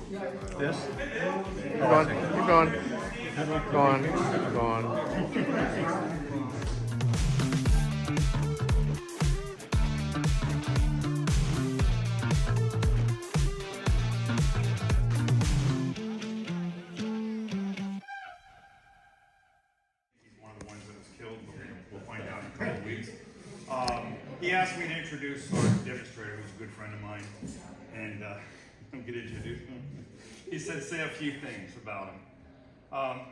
This? Keep going. Keep going. Go on. Go on. He asked me to introduce our demonstrator, who's a good friend of mine, and I'm going to introduce him. He said, say a few things about him.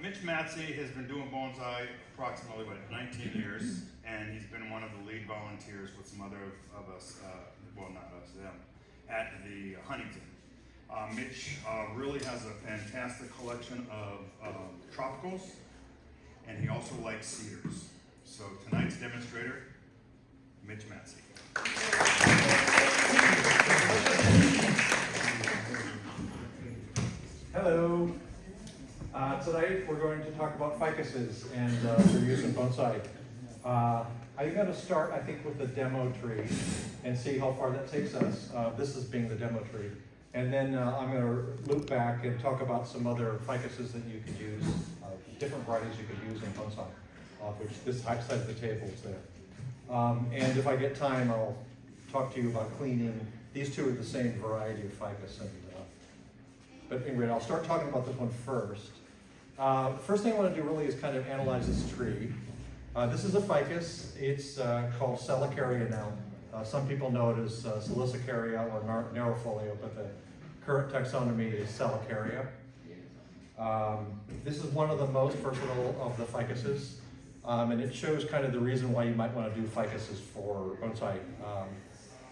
Mitch Matsey has been doing bonsai approximately, 19 years, and he's been one of the lead volunteers with some other of us, well, not us, them, at the Huntington. Mitch really has a fantastic collection of tropicals, and he also likes cedars. So tonight's demonstrator, Mitch Matsey. Hello. Tonight we're going to talk about ficuses and their use in bonsai. I'm going to start, I think, with the demo tree and see how far that takes us. This is being the demo tree. And then I'm going to loop back and talk about some other ficuses that you could use, different varieties you could use in bonsai, which this side of the table is there. And if I get time, I'll talk to you about cleaning. These two are the same variety of ficus. But anyway, I'll start talking about this one first. First thing I want to do really is kind of analyze this tree. This is a ficus. It's called Salicaria now. Some people know it as Silicicaria or narrowfolio, but the current taxonomy is Salicaria. This is one of the most versatile of the ficuses. And it shows kind of the reason why you might want to do ficuses for bonsai.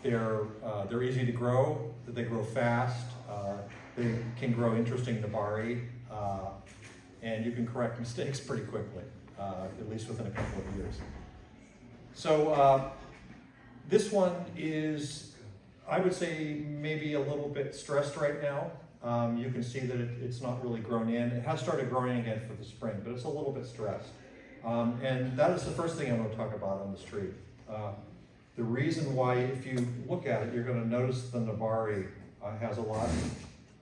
They're easy to grow, they grow fast, they can grow interesting nabari, and you can correct mistakes pretty quickly, at least within a couple of years. So this one is, I would say, maybe a little bit stressed right now. You can see that it's not really grown in. It has started growing again for the spring, but it's a little bit stressed. And that is the first thing I'm going to talk about on this tree. The reason why, if you look at it, you're going to notice the nabari has a lot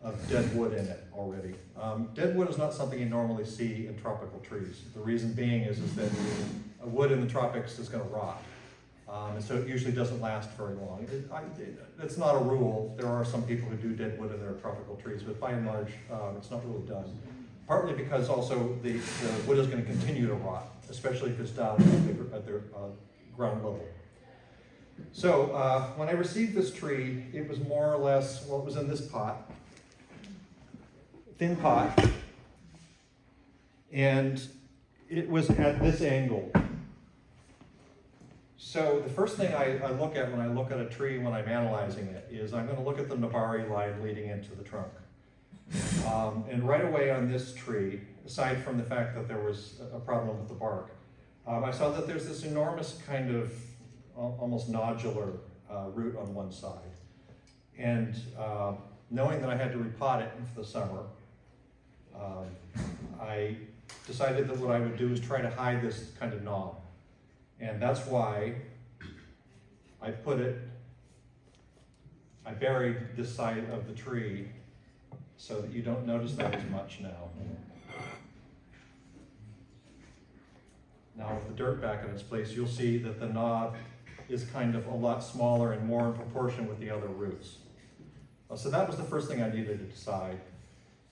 of dead wood in it already. Dead wood is not something you normally see in tropical trees. The reason being is that wood in the tropics is going to rot. And so it usually doesn't last very long. It's not a rule. There are some people who do dead wood in their tropical trees, but by and large, it's not really done. Partly because also the wood is going to continue to rot, especially if it's down at the ground level. So when I received this tree, it was more or less what was in this pot, thin pot, and it was at this angle. So the first thing I look at when I look at a tree when I'm analyzing it is I'm going to look at the nabari line leading into the trunk. And right away on this tree, aside from the fact that there was a problem with the bark, I saw that there's this enormous kind of almost nodular root on one side. And knowing that I had to repot it for the summer, I decided that what I would do is try to hide this kind of knob. And that's why I buried this side of the tree so that you don't notice that as much now. Now with the dirt back in its place, you'll see that the knob is kind of a lot smaller and more in proportion with the other roots. So that was the first thing I needed to decide.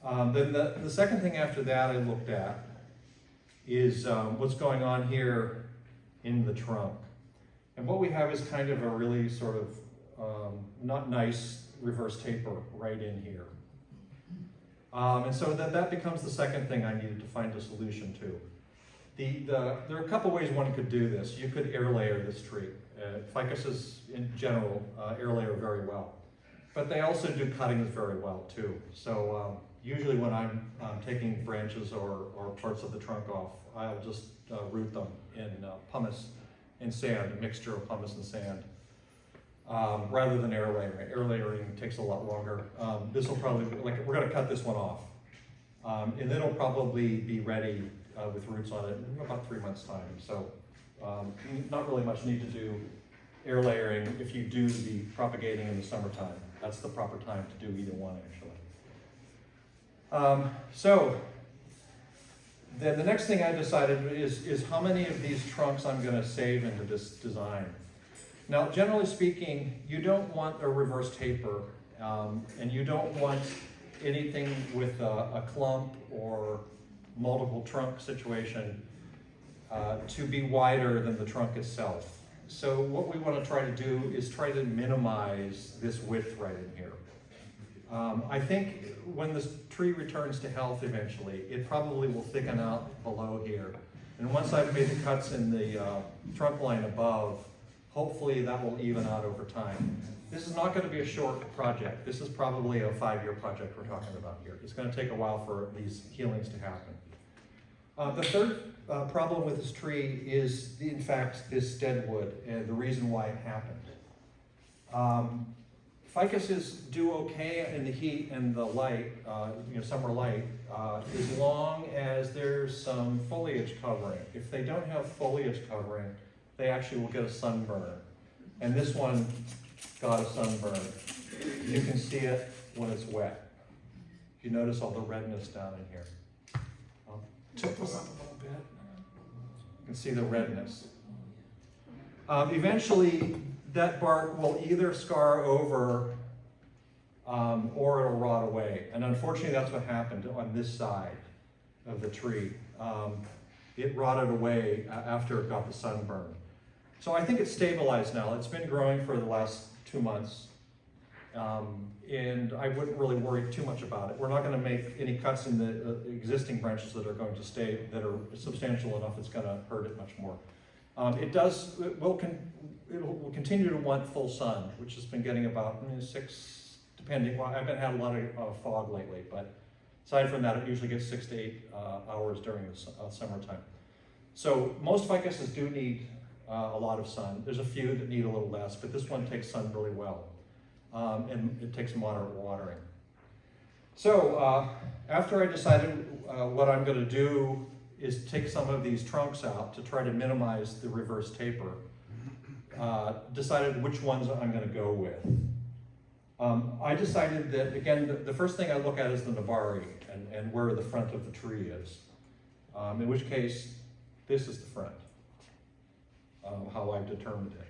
Then the second thing after that I looked at is what's going on here in the trunk. And what we have is kind of a really sort of not nice reverse taper right in here. And so that becomes the second thing I needed to find a solution to. There are a couple ways one could do this. You could air layer this tree. Ficuses in general air layer very well. But they also do cuttings very well too. So usually when I'm taking branches or parts of the trunk off, I'll just root them in pumice and sand, a mixture of pumice and sand, rather than air layering. Air layering takes a lot longer. This will probably, we're going to cut this one off. And it'll probably be ready with roots on it in about 3 months' time. So not really much need to do air layering if you do the propagating in the summertime. That's the proper time to do either one, actually. So then the next thing I decided is how many of these trunks I'm going to save into this design. Now, generally speaking, you don't want a reverse taper, and you don't want anything with a clump or multiple trunk situation to be wider than the trunk itself. So what we want to try to do is try to minimize this width right in here. I think when this tree returns to health eventually, it probably will thicken out below here. And once I've made the cuts in the trunk line above, hopefully that will even out over time. This is not going to be a short project. This is probably a 5-year project we're talking about here. It's going to take a while for these healings to happen. The third problem with this tree is, in fact, this dead wood and the reason why it happened. Ficuses do okay in the heat and the light, summer light, as long as there's some foliage covering. If they don't have foliage covering, they actually will get a sunburn. And this one got a sunburn. You can see it when it's wet. If you notice all the redness down in here. I'll tip this up a little bit. You can see the redness. Eventually, that bark will either scar over or it'll rot away. And unfortunately, that's what happened on this side of the tree. It rotted away after it got the sunburn. So I think it's stabilized now. It's been growing for the last 2 months. And I wouldn't really worry too much about it. We're not going to make any cuts in the existing branches that are going to stay, that are substantial enough it's going to hurt it much more. It will continue to want full sun, which has been getting about 6, depending. Well, I haven't had a lot of fog lately, but aside from that, it usually gets 6 to 8 hours during the summertime. So most ficuses do need a lot of sun. There's a few that need a little less, but this one takes sun really well. And it takes moderate watering. So after I decided what I'm going to do is take some of these trunks out to try to minimize the reverse taper, decided which ones I'm going to go with. I decided that, again, the first thing I look at is the Navari and where the front of the tree is. In which case, this is the front, how I've determined it.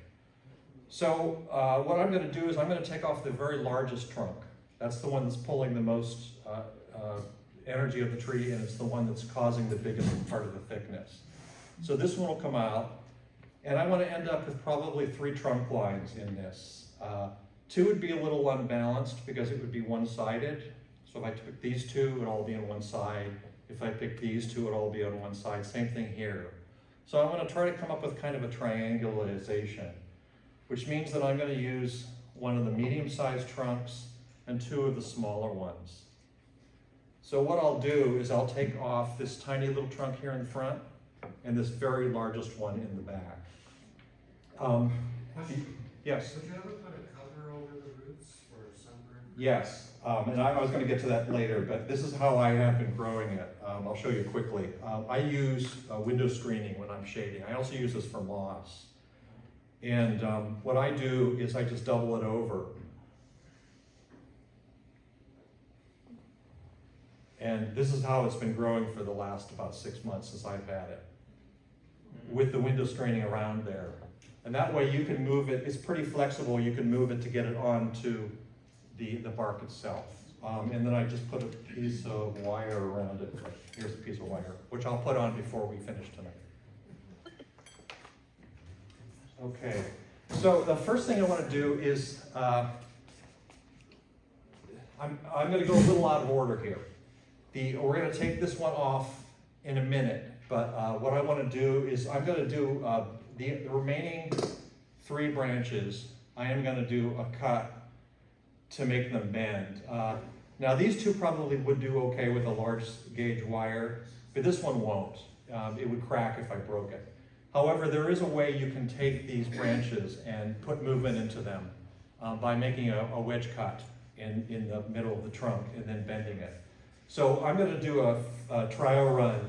So what I'm going to do is I'm going to take off the very largest trunk. That's the one that's pulling the most energy of the tree, and it's the one that's causing the biggest part of the thickness. So this one will come out, and I want to end up with probably 3 trunk lines in this. 2 would be a little unbalanced because it would be one-sided. So if I took these 2, it would all be on one side. If I picked these 2, it would all be on one side. Same thing here. So I'm going to try to come up with kind of a triangularization, which means that I'm going to use one of the medium-sized trunks and 2 of the smaller ones. So what I'll do is I'll take off this tiny little trunk here in the front and this very largest one in the back. Yes? Would you ever put a cover over the roots for sunburn? Yes, and I was going to get to that later, but this is how I have been growing it. I'll show you quickly. I use window screening when I'm shading. I also use this for moss. And what I do is I just double it over. And this is how it's been growing for the last about 6 months since I've had it, with the window screening around there. And that way you can move it, it's pretty flexible, you can move it to get it onto the bark itself. And then I just put a piece of wire around it. Here's a piece of wire, which I'll put on before we finish tonight. Okay, so the first thing I want to do is, I'm going to go a little out of order here. We're going to take this one off in a minute, but what I want to do is I'm going to do the remaining 3 branches. I am going to do a cut to make them bend. Now these 2 probably would do okay with a large gauge wire, but this one won't. It would crack if I broke it. However, there is a way you can take these branches and put movement into them by making a wedge cut in the middle of the trunk and then bending it. So I'm going to do a trial run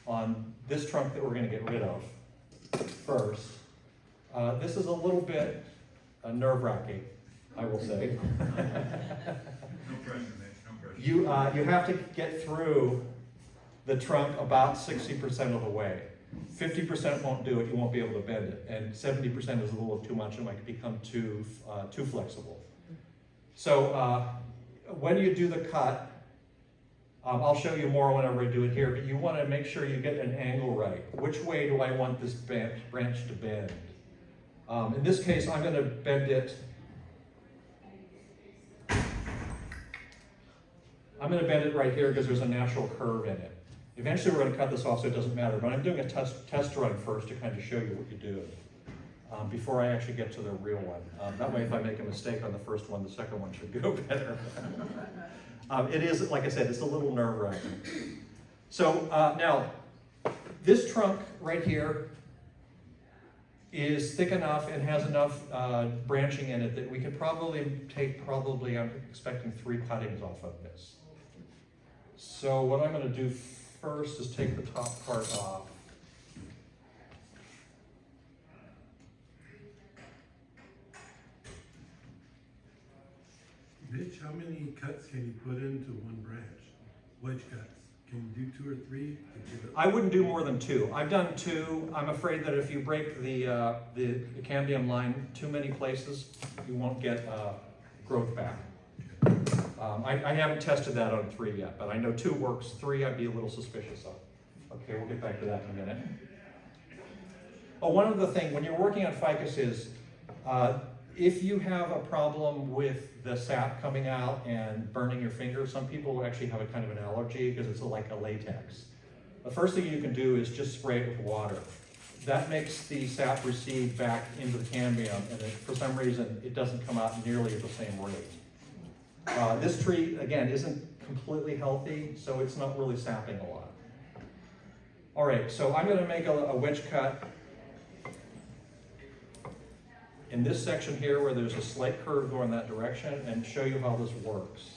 on this trunk that we're going to get rid of first. This is a little bit nerve-wracking, I will say. No pressure, Mitch, no pressure. you have to get through the trunk about 60% of the way. 50% won't do it, you won't be able to bend it, and 70% is a little too much and might become too flexible. So when you do the cut, I'll show you more whenever I do it here, but you want to make sure you get an angle right. Which way do I want this branch to bend? In this case, I'm going to bend it. I'm going to bend it right here because there's a natural curve in it. Eventually we're going to cut this off so it doesn't matter, but I'm doing a test run first to kind of show you what you do before I actually get to the real one. That way if I make a mistake on the first one, the second one should go better. It is, like I said, it's a little nerve-wracking. So now, this trunk right here is thick enough and has enough branching in it that we could probably take, I'm expecting 3 cuttings off of this. So what I'm going to do first is take the top part off. Mitch, how many cuts can you put into one branch? Wedge cuts? Can you do 2 or 3? I wouldn't do more than 2. I've done 2. I'm afraid that if you break the cambium line too many places, you won't get growth back. I haven't tested that on 3 yet, but I know 2 works. 3 I'd be a little suspicious of. Okay, we'll get back to that in a minute. Oh, one other thing, when you're working on ficus is, if you have a problem with the sap coming out and burning your finger, some people actually have a kind of an allergy because it's like a latex. The first thing you can do is just spray it with water. That makes the sap recede back into the cambium, and for some reason it doesn't come out nearly at the same rate. This tree, again, isn't completely healthy, so it's not really sapping a lot. All right, so I'm going to make a wedge cut in this section here where there's a slight curve going that direction and show you how this works.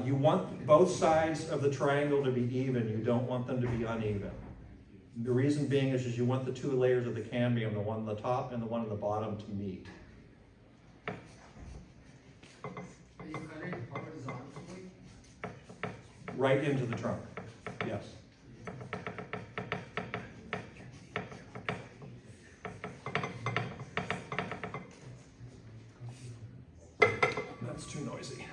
You want both sides of the triangle to be even. You don't want them to be uneven. The reason being is you want the 2 layers of the cambium, the one on the top and the one on the bottom, to meet. Are you cutting horizontally? Right into the trunk, yes. That's too noisy.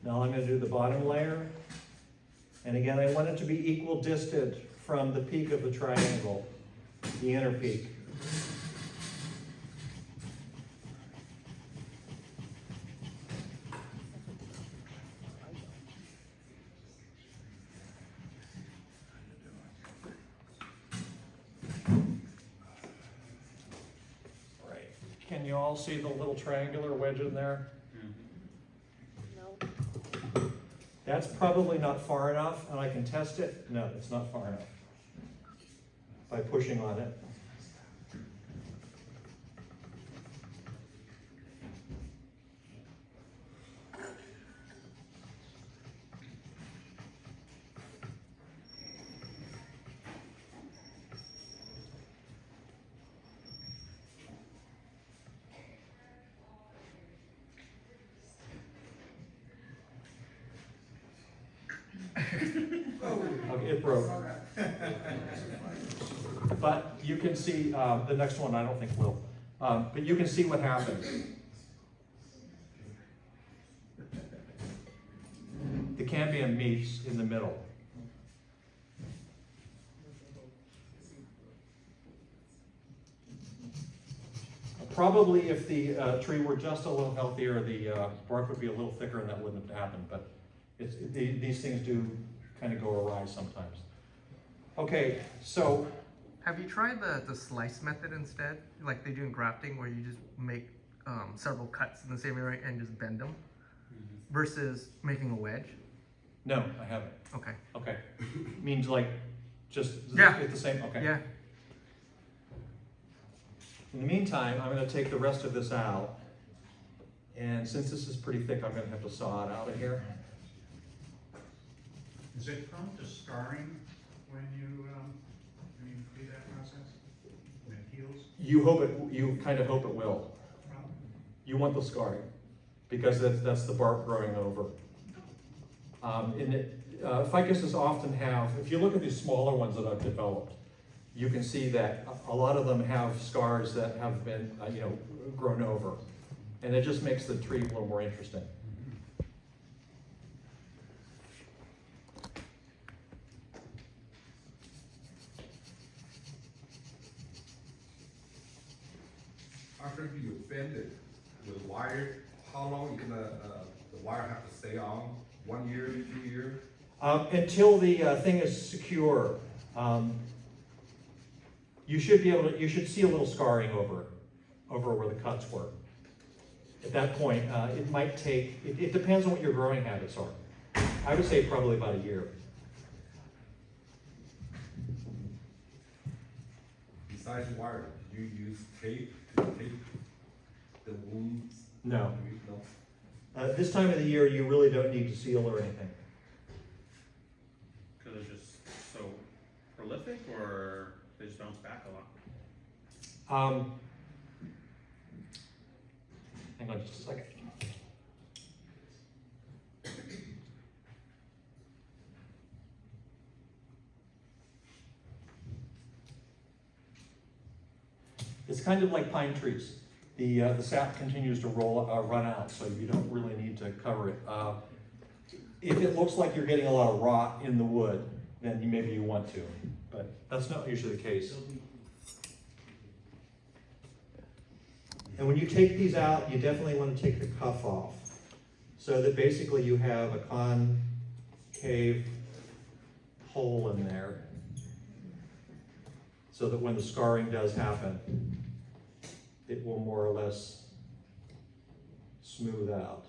Now I'm going to do the bottom layer. And again, I want it to be equal distant from the peak of the triangle, the inner peak. Right. Can you all see the little triangular wedge in there? That's probably not far enough, and I can test it. No, it's not far enough. By pushing on it. Okay, it broke. But you can see, the next one I don't think will, but you can see what happens. The cambium meets in the middle. Probably if the tree were just a little healthier, the bark would be a little thicker and that wouldn't have happened, but these things do kind of go awry sometimes. Okay, so. Have you tried the slice method instead? Like they do in grafting where you just make several cuts in the same area and just bend them versus making a wedge? No, I haven't. Okay. Okay. Means like just Yeah. it's the same? Okay. Yeah. In the meantime, I'm going to take the rest of this out. And since this is pretty thick, I'm gonna have to saw it out of here. Is it prone to scarring when you do that process? When it heals? You kind of hope it will. You want the scarring, because that's the bark growing over. Ficuses often have, if you look at these smaller ones that I've developed, you can see that a lot of them have scars that have been, grown over. And it just makes the tree a little more interesting. After you bend it with wire, how long you gonna, the wire have to stay on? 1 year, 2 years? Until the thing is secure, you should see a little scarring over where the cuts were. At that point, it might take, it depends on what your growing habits are. I would say probably about a year. Besides wire, do you use tape to tape the wounds? No. No? This time of the year, you really don't need to seal or anything. Because they're just so prolific, or they just bounce back a lot? Hang on just a second. It's kind of like pine trees. The sap continues to run out, so you don't really need to cover it. If it looks like you're getting a lot of rot in the wood, then maybe you want to, but that's not usually the case. And when you take these out, you definitely want to take the cuff off, so that basically you have a concave hole in there, so that when the scarring does happen, it will more or less smooth out.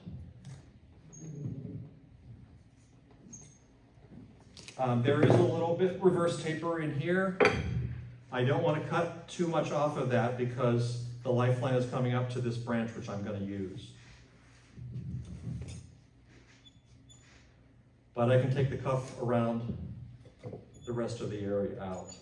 There is a little bit reverse taper in here. I don't want to cut too much off of that because the lifeline is coming up to this branch, which I'm going to use. But I can take the cuff around the rest of the area out.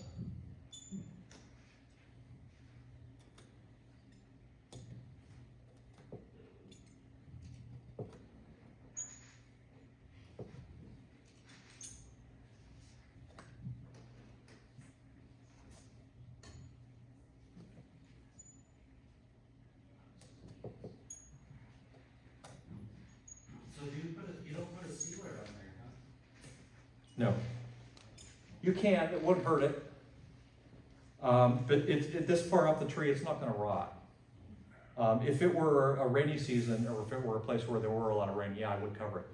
You don't put a sealer on there, huh? No. You can, it won't hurt it. But this far up the tree, it's not gonna rot. If it were a rainy season, or if it were a place where there were a lot of rain, yeah, I would cover it.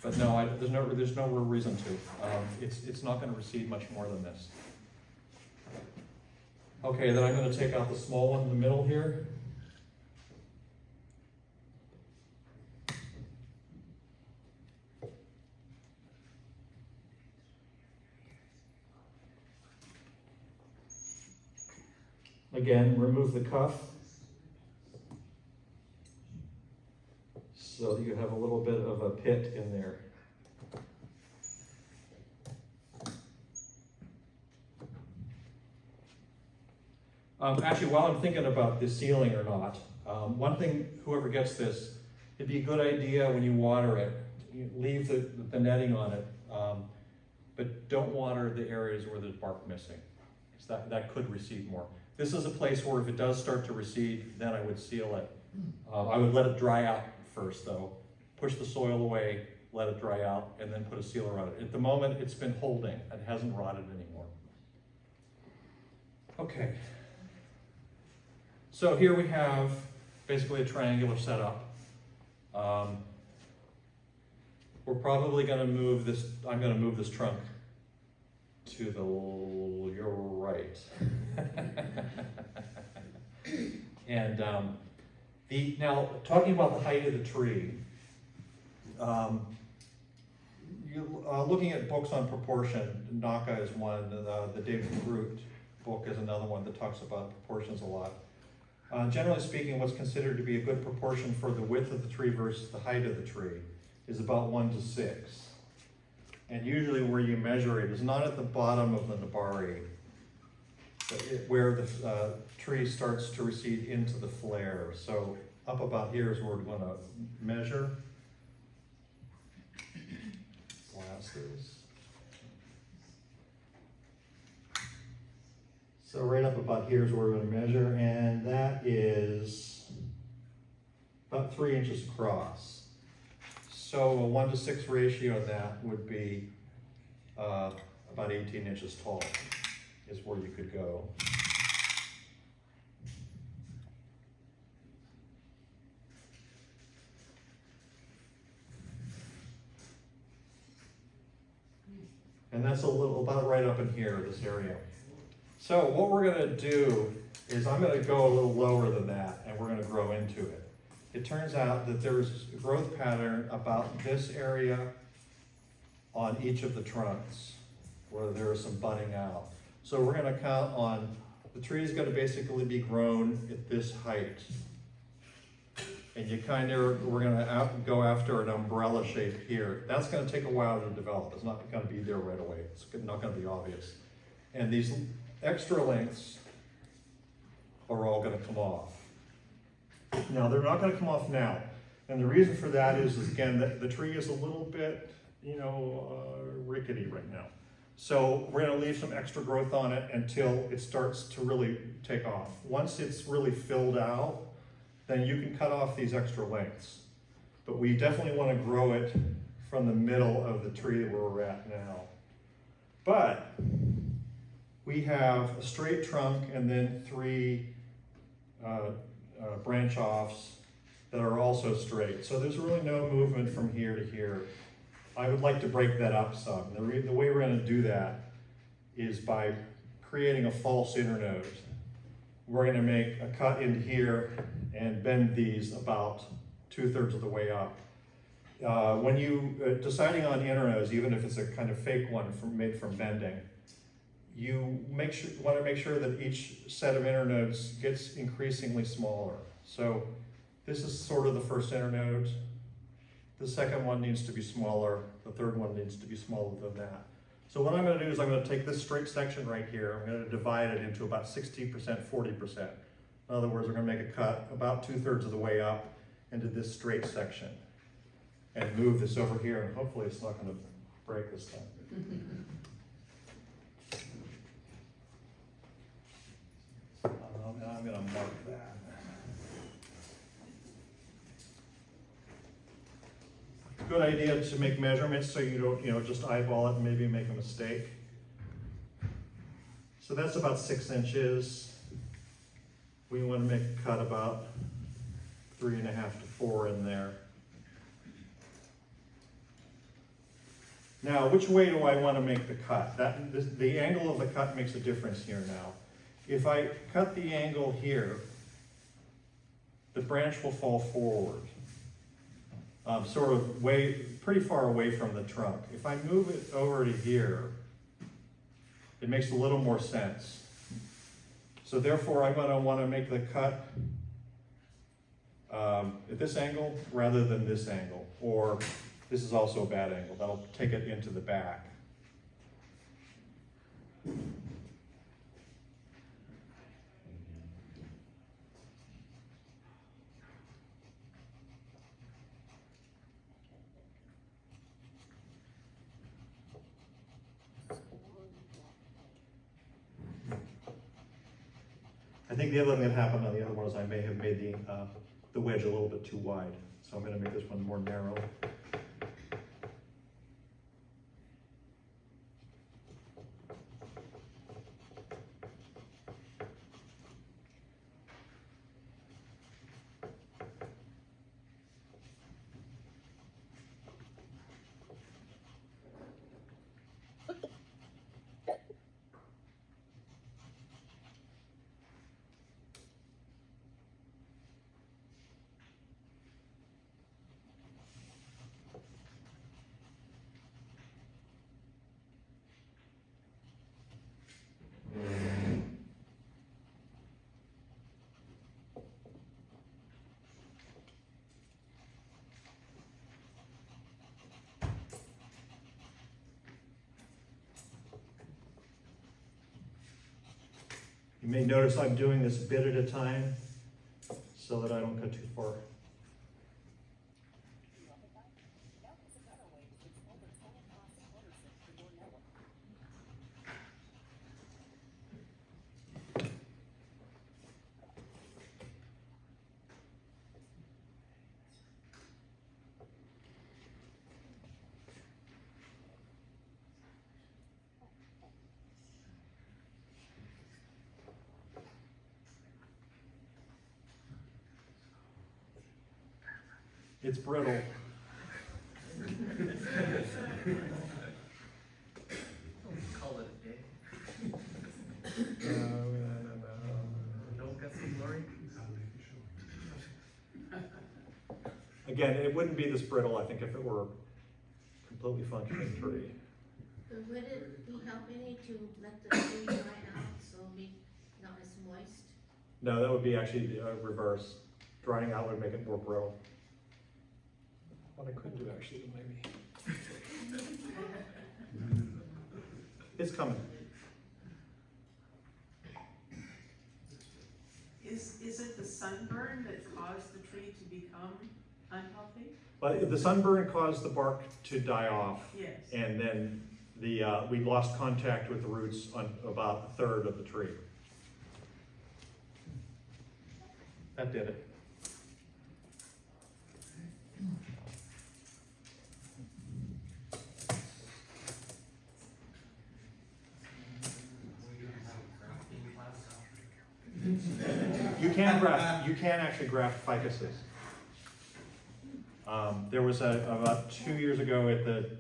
But no, there's no real reason to. It's not gonna recede much more than this. Okay, then I'm gonna take out the small one in the middle here. Again, remove the cuff so that you have a little bit of a pit in there. Actually, while I'm thinking about the sealing or not, one thing, whoever gets this, it'd be a good idea when you water it, you leave the netting on it, but don't water the areas where there's bark missing. That could recede more. This is a place where if it does start to recede, then I would seal it. I would let it dry out first though. Push the soil away, let it dry out, and then put a sealer on it. At the moment, it's been holding. It hasn't rotted anymore. Okay. So here we have basically a triangular setup. We're probably gonna move this, I'm gonna move this trunk to your right. And now talking about the height of the tree, looking at books on proportion, Naka is one, the David Groot book is another one that talks about proportions a lot. Generally speaking, what's considered to be a good proportion for the width of the tree versus the height of the tree is about 1:6. And usually where you measure it is not at the bottom of the nabari, but where the tree starts to recede into the flare. So up about here is where we're going to measure. Glasses. So right up about here is where we're going to measure, and that is about 3 inches across. So a 1:6 ratio of that would be about 18 inches tall is where you could go. And that's a little, about right up in here, this area. So what we're gonna do is I'm gonna go a little lower than that and we're gonna grow into it. It turns out that there's a growth pattern about this area on each of the trunks where there is some budding out. So we're gonna count on, the tree is gonna basically be grown at this height. And you we're gonna go after an umbrella shape here. That's gonna take a while to develop. It's not gonna be there right away. It's not gonna be obvious. And these extra lengths are all gonna come off. Now, they're not gonna come off now. And the reason for that is again, that the tree is a little bit, rickety right now. So we're gonna leave some extra growth on it until it starts to really take off. Once it's really filled out, then you can cut off these extra lengths. But we definitely wanna grow it from the middle of the tree where we're at now. But we have a straight trunk and then 3 branch offs that are also straight. So there's really no movement from here to here. I would like to break that up some. The way we're gonna do that is by creating a false internode. We're gonna make a cut in here and bend these about 2/3 of the way up. When you deciding on internodes, even if it's a kind of fake one made from bending, you want to make sure that each set of internodes gets increasingly smaller. So this is sort of the first internode. The second one needs to be smaller. The third one needs to be smaller than that. So what I'm going to do is I'm going to take this straight section right here. I'm going to divide it into about 60%, 40%. In other words, we're going to make a cut about 2/3 of the way up into this straight section and move this over here, and hopefully it's not going to break this time. And I'm going to mark that. Good idea to make measurements so you don't, just eyeball it and maybe make a mistake. So that's about 6 inches. We want to make a cut about 3.5 to 4 in there. Now, which way do I want to make the cut? The angle of the cut makes a difference here now. If I cut the angle here, the branch will fall forward, sort of pretty far away from the trunk. If I move it over to here, it makes a little more sense. So therefore, I'm going to want to make the cut at this angle rather than this angle, or this is also a bad angle. That'll take it into the back. I think the other thing that happened on the other one is I may have made the wedge a little bit too wide. So I'm going to make this one more narrow. You may notice I'm doing this a bit at a time so that I don't go too far. It's brittle. Call it a day. Don't get some glory. Again, it wouldn't be this brittle, I think, if it were a completely functioning tree. But would it be helping to let the tree dry out so it'll be not as moist? No, that would be actually the reverse. Drying out would make it more brittle. What I could do actually, maybe. It's coming. Is it the sunburn that caused the tree to become unhealthy? But the sunburn caused the bark to die off. Yes. And then we lost contact with the roots on about a third of the tree. That did it. You can actually graft ficuses. There was about 2 years ago at the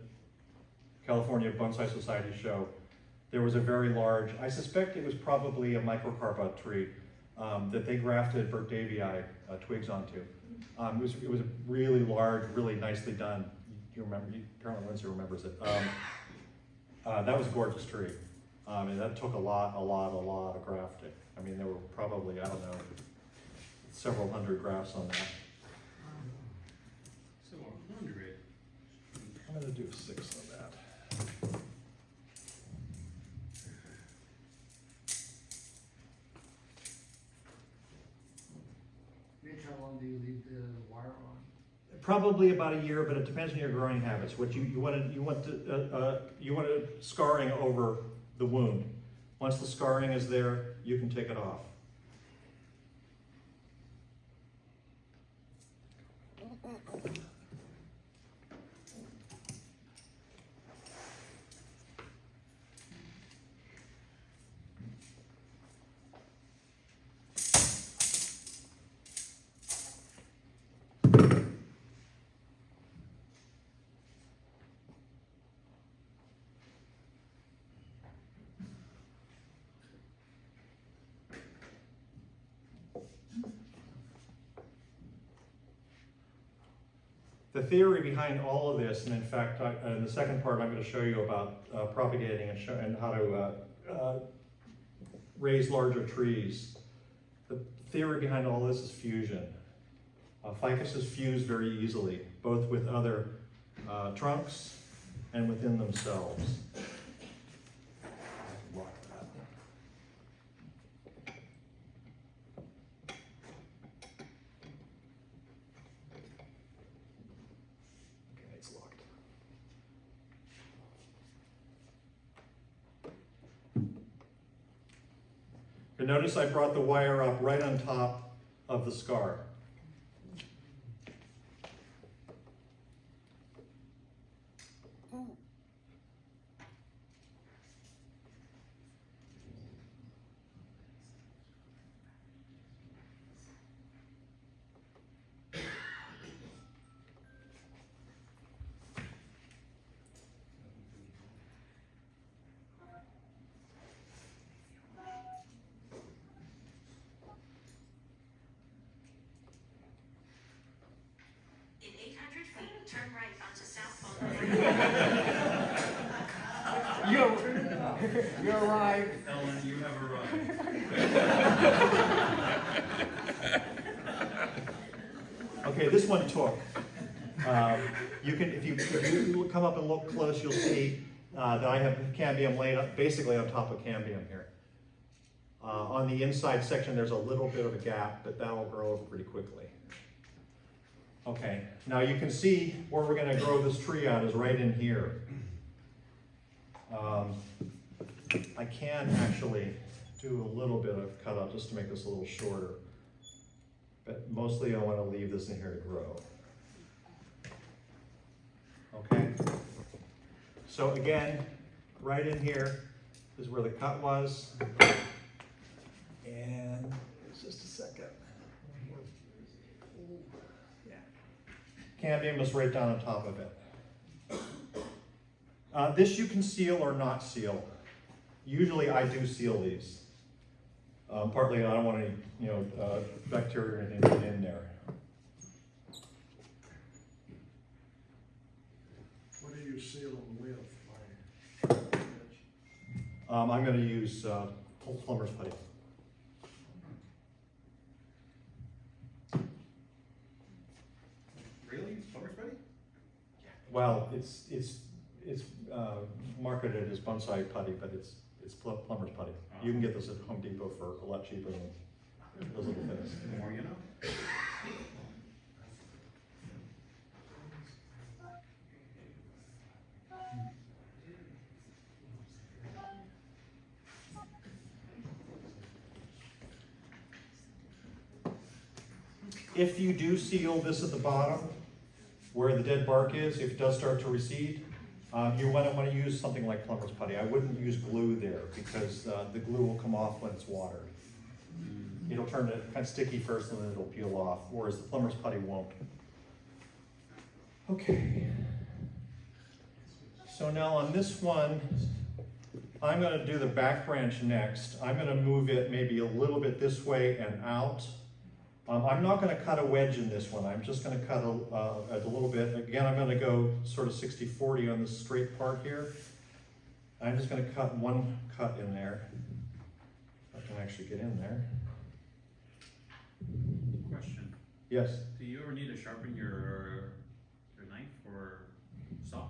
California Bonsai Society show, there was a very large, I suspect it was probably a microcarpa tree, that they grafted burtt-davyi twigs onto. It was a really large, really nicely done. You remember? Apparently Lindsay remembers it. That was a gorgeous tree. And that took a lot of grafting. I mean, there were probably, I don't know, several hundred grafts on that. So 100. I'm gonna do 6 of that. Mitch, how long do you leave the wire on? Probably about a year, but it depends on your growing habits. What you want scarring over the wound. Once the scarring is there, you can take it off. The theory behind all of this, and in fact, in the second part, I'm going to show you about propagating and how to raise larger trees. The theory behind all this is fusion. Ficuses fuse very easily, both with other trunks and within themselves. Lock that. Okay, it's locked. And notice I brought the wire up right on top of the scar. In 800 feet, turn right onto South Bonneville. You arrived. Ellen, you have arrived. Okay, this one took. You can, if you come up and look close, you'll see that I have cambium laid up basically on top of cambium here. On the inside section, there's a little bit of a gap, but that'll grow over pretty quickly. Okay, now you can see where we're gonna grow this tree out is right in here. I can actually do a little bit of cutout just to make this a little shorter. But mostly I want to leave this in here to grow. Okay? So again, right in here is where the cut was. And just a second. Yeah. Cambium is right down on top of it. This you can seal or not seal. Usually I do seal these. Partly I don't want any, bacteria or anything to get in there. What are you sealing with? I'm going to use plumber's putty. Really? Plumber's putty? Well, it's marketed as bonsai putty, but it's plumber's putty. You can get this at Home Depot for a lot cheaper than those little things. The more you know. If you do seal this at the bottom, where the dead bark is, if it does start to recede, you want to use something like plumber's putty. I wouldn't use glue there because the glue will come off when it's watered. It'll turn it kind of sticky first and then it'll peel off, whereas the plumber's putty won't. Okay. So now on this one, I'm going to do the back branch next. I'm going to move it maybe a little bit this way and out. I'm not going to cut a wedge in this one. I'm just going to cut a little bit. Again, I'm going to go sort of 60-40 on this straight part here. I'm just going to cut one cut in there. I can actually get in there. Question. Yes? Do you ever need to sharpen your knife or saw?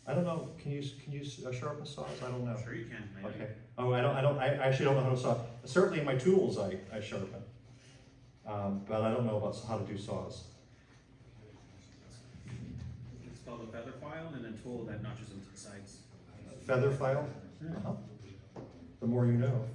I don't know. Can you sharpen saws? I don't know. Sure you can. I know. Okay. Oh, I actually don't know how to saw. Certainly in my tools I sharpen. But I don't know about how to do saws. It's called a feather file and a tool that notches into the sides. Feather file? Uh-huh. The more you know.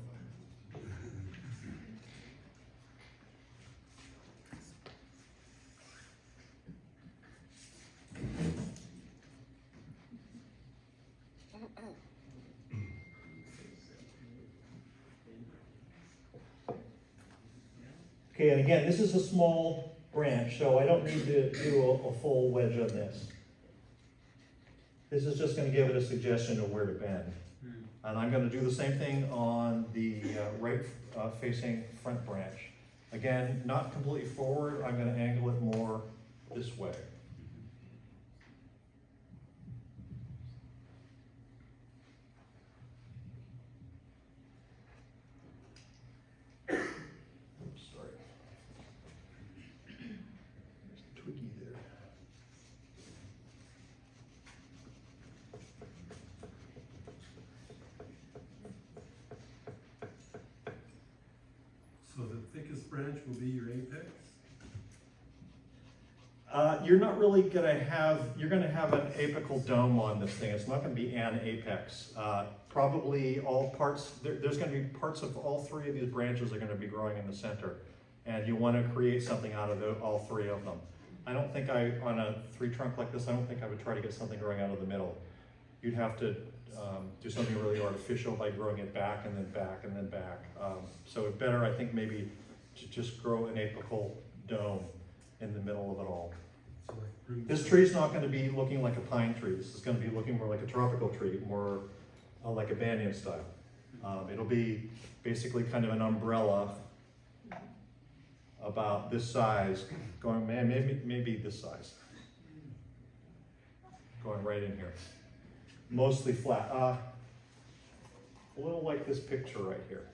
Okay, and again, this is a small branch, so I don't need to do a full wedge on this. This is just going to give it a suggestion of where to bend. And I'm going to do the same thing on the right facing front branch. Again, not completely forward, I'm going to angle it more this way. Twiggy there. So the thickest branch will be your apex? You're not really gonna have, you're gonna have an apical dome on this thing. It's not gonna be an apex. Probably all parts, there's gonna be parts of all three of these branches are gonna be growing in the center. And you wanna create something out of all three of them. I don't think on a three trunk like this, I don't think I would try to get something growing out of the middle. You'd have to do something really artificial by growing it back and then back and then back. So it's better, I think, maybe to just grow an apical dome in the middle of it all. So like This tree's not gonna be looking like a pine tree. This is gonna be looking more like a tropical tree, more like a banyan style. It'll be basically kind of an umbrella about this size, going, maybe this size. Going right in here. Mostly flat. A little like this picture right here.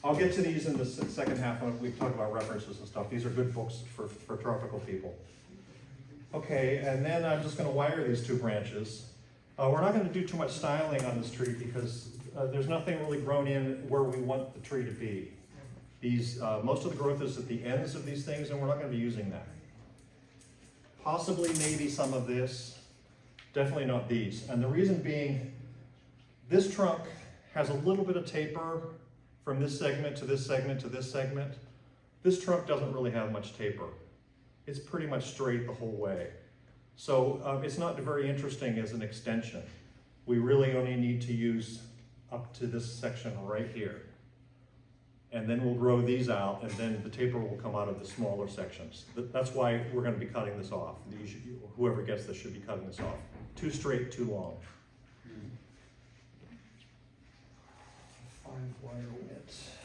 I'll get to these in the second half when we talk about references and stuff. These are good books for tropical people. Okay, and then I'm just gonna wire these two branches. We're not gonna do too much styling on this tree because there's nothing really grown in where we want the tree to be. These, most of the growth is at the ends of these things, and we're not gonna be using that. Possibly maybe some of this, definitely not these. And the reason being, this trunk has a little bit of taper from this segment to this segment to this segment. This trunk doesn't really have much taper. It's pretty much straight the whole way. So it's not very interesting as an extension. We really only need to use up to this section right here. And then we'll grow these out, and then the taper will come out of the smaller sections. That's why we're gonna be cutting this off. Whoever gets this should be cutting this off. Too straight, too long. 5 wire width.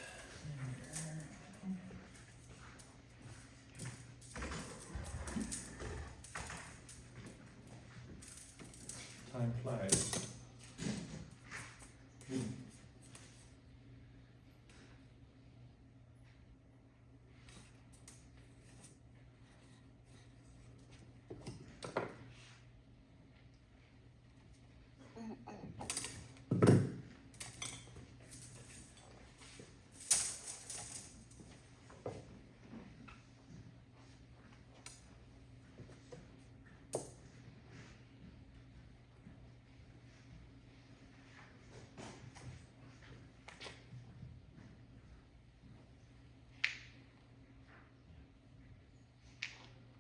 Time flies.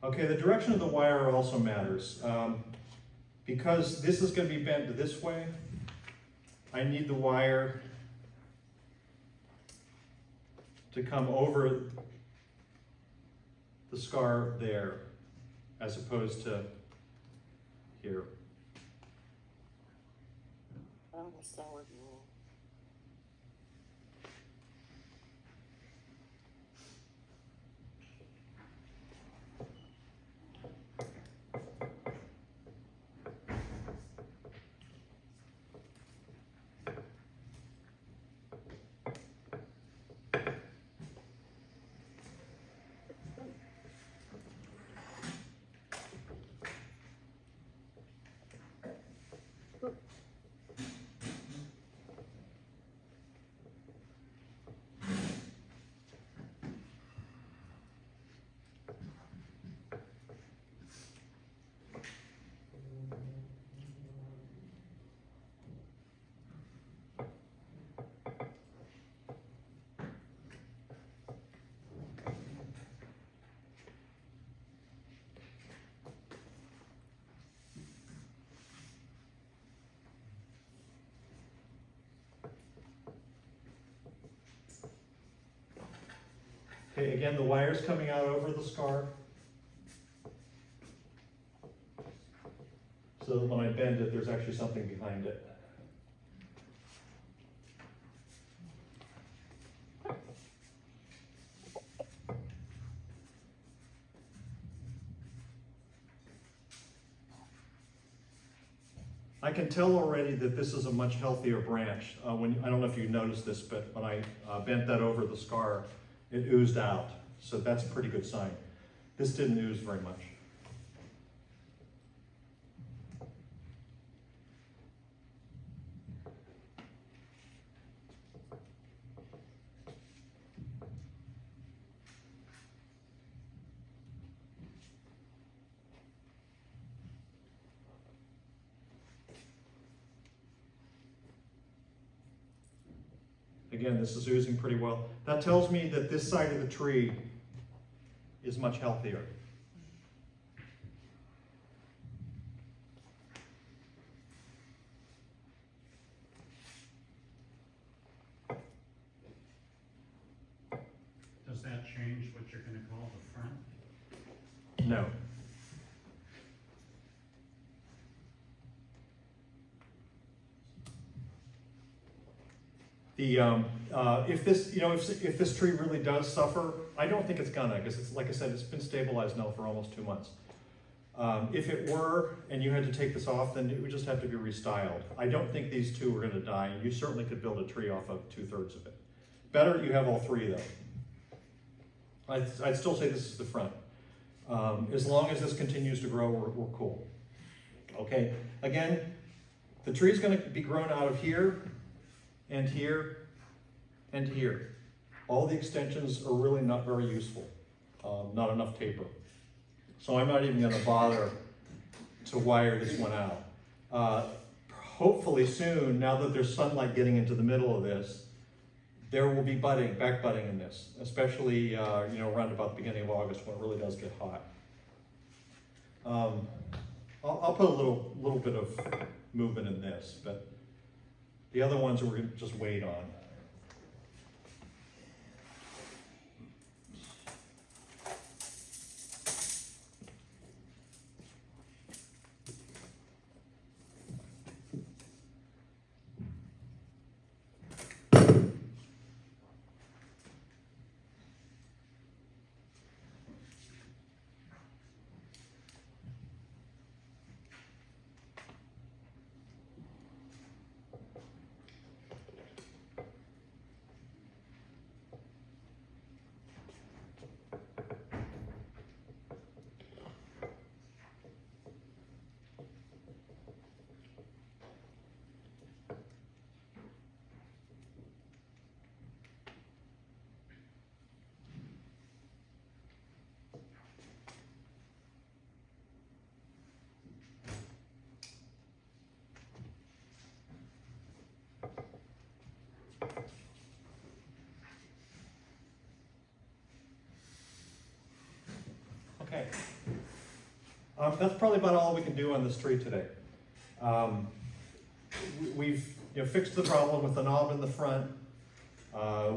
Okay, the direction of the wire also matters. Because this is going to be bent this way, I need the wire to come over the scar there, as opposed to here. Okay, again, the wire's coming out over the scar. So that when I bend it, there's actually something behind it. I can tell already that this is a much healthier branch. I don't know if you noticed this, but when I bent that over the scar, it oozed out. So that's a pretty good sign. This didn't ooze very much. Again, this is oozing pretty well. That tells me that this side of the tree is much healthier. Does that change what you're gonna call the front? No. If this tree really does suffer, I don't think it's gonna, because it's, like I said, it's been stabilized now for almost 2 months. If it were, and you had to take this off, then it would just have to be restyled. I don't think these two are gonna die, and you certainly could build a tree off of 2/3 of it. Better you have all three though. I'd still say this is the front. As long as this continues to grow, we're cool. Okay, again, The tree's gonna be grown out of here, and here, and here. All the extensions are really not very useful, not enough taper. So I'm not even gonna bother to wire this one out. Hopefully soon, now that there's sunlight getting into the middle of this, there will be budding, back budding in this, especially around about the beginning of August when it really does get hot. I'll put a little bit of movement in this, but the other ones we're gonna just wait on. Okay. That's probably about all we can do on this tree today. We've fixed the problem with the knob in the front.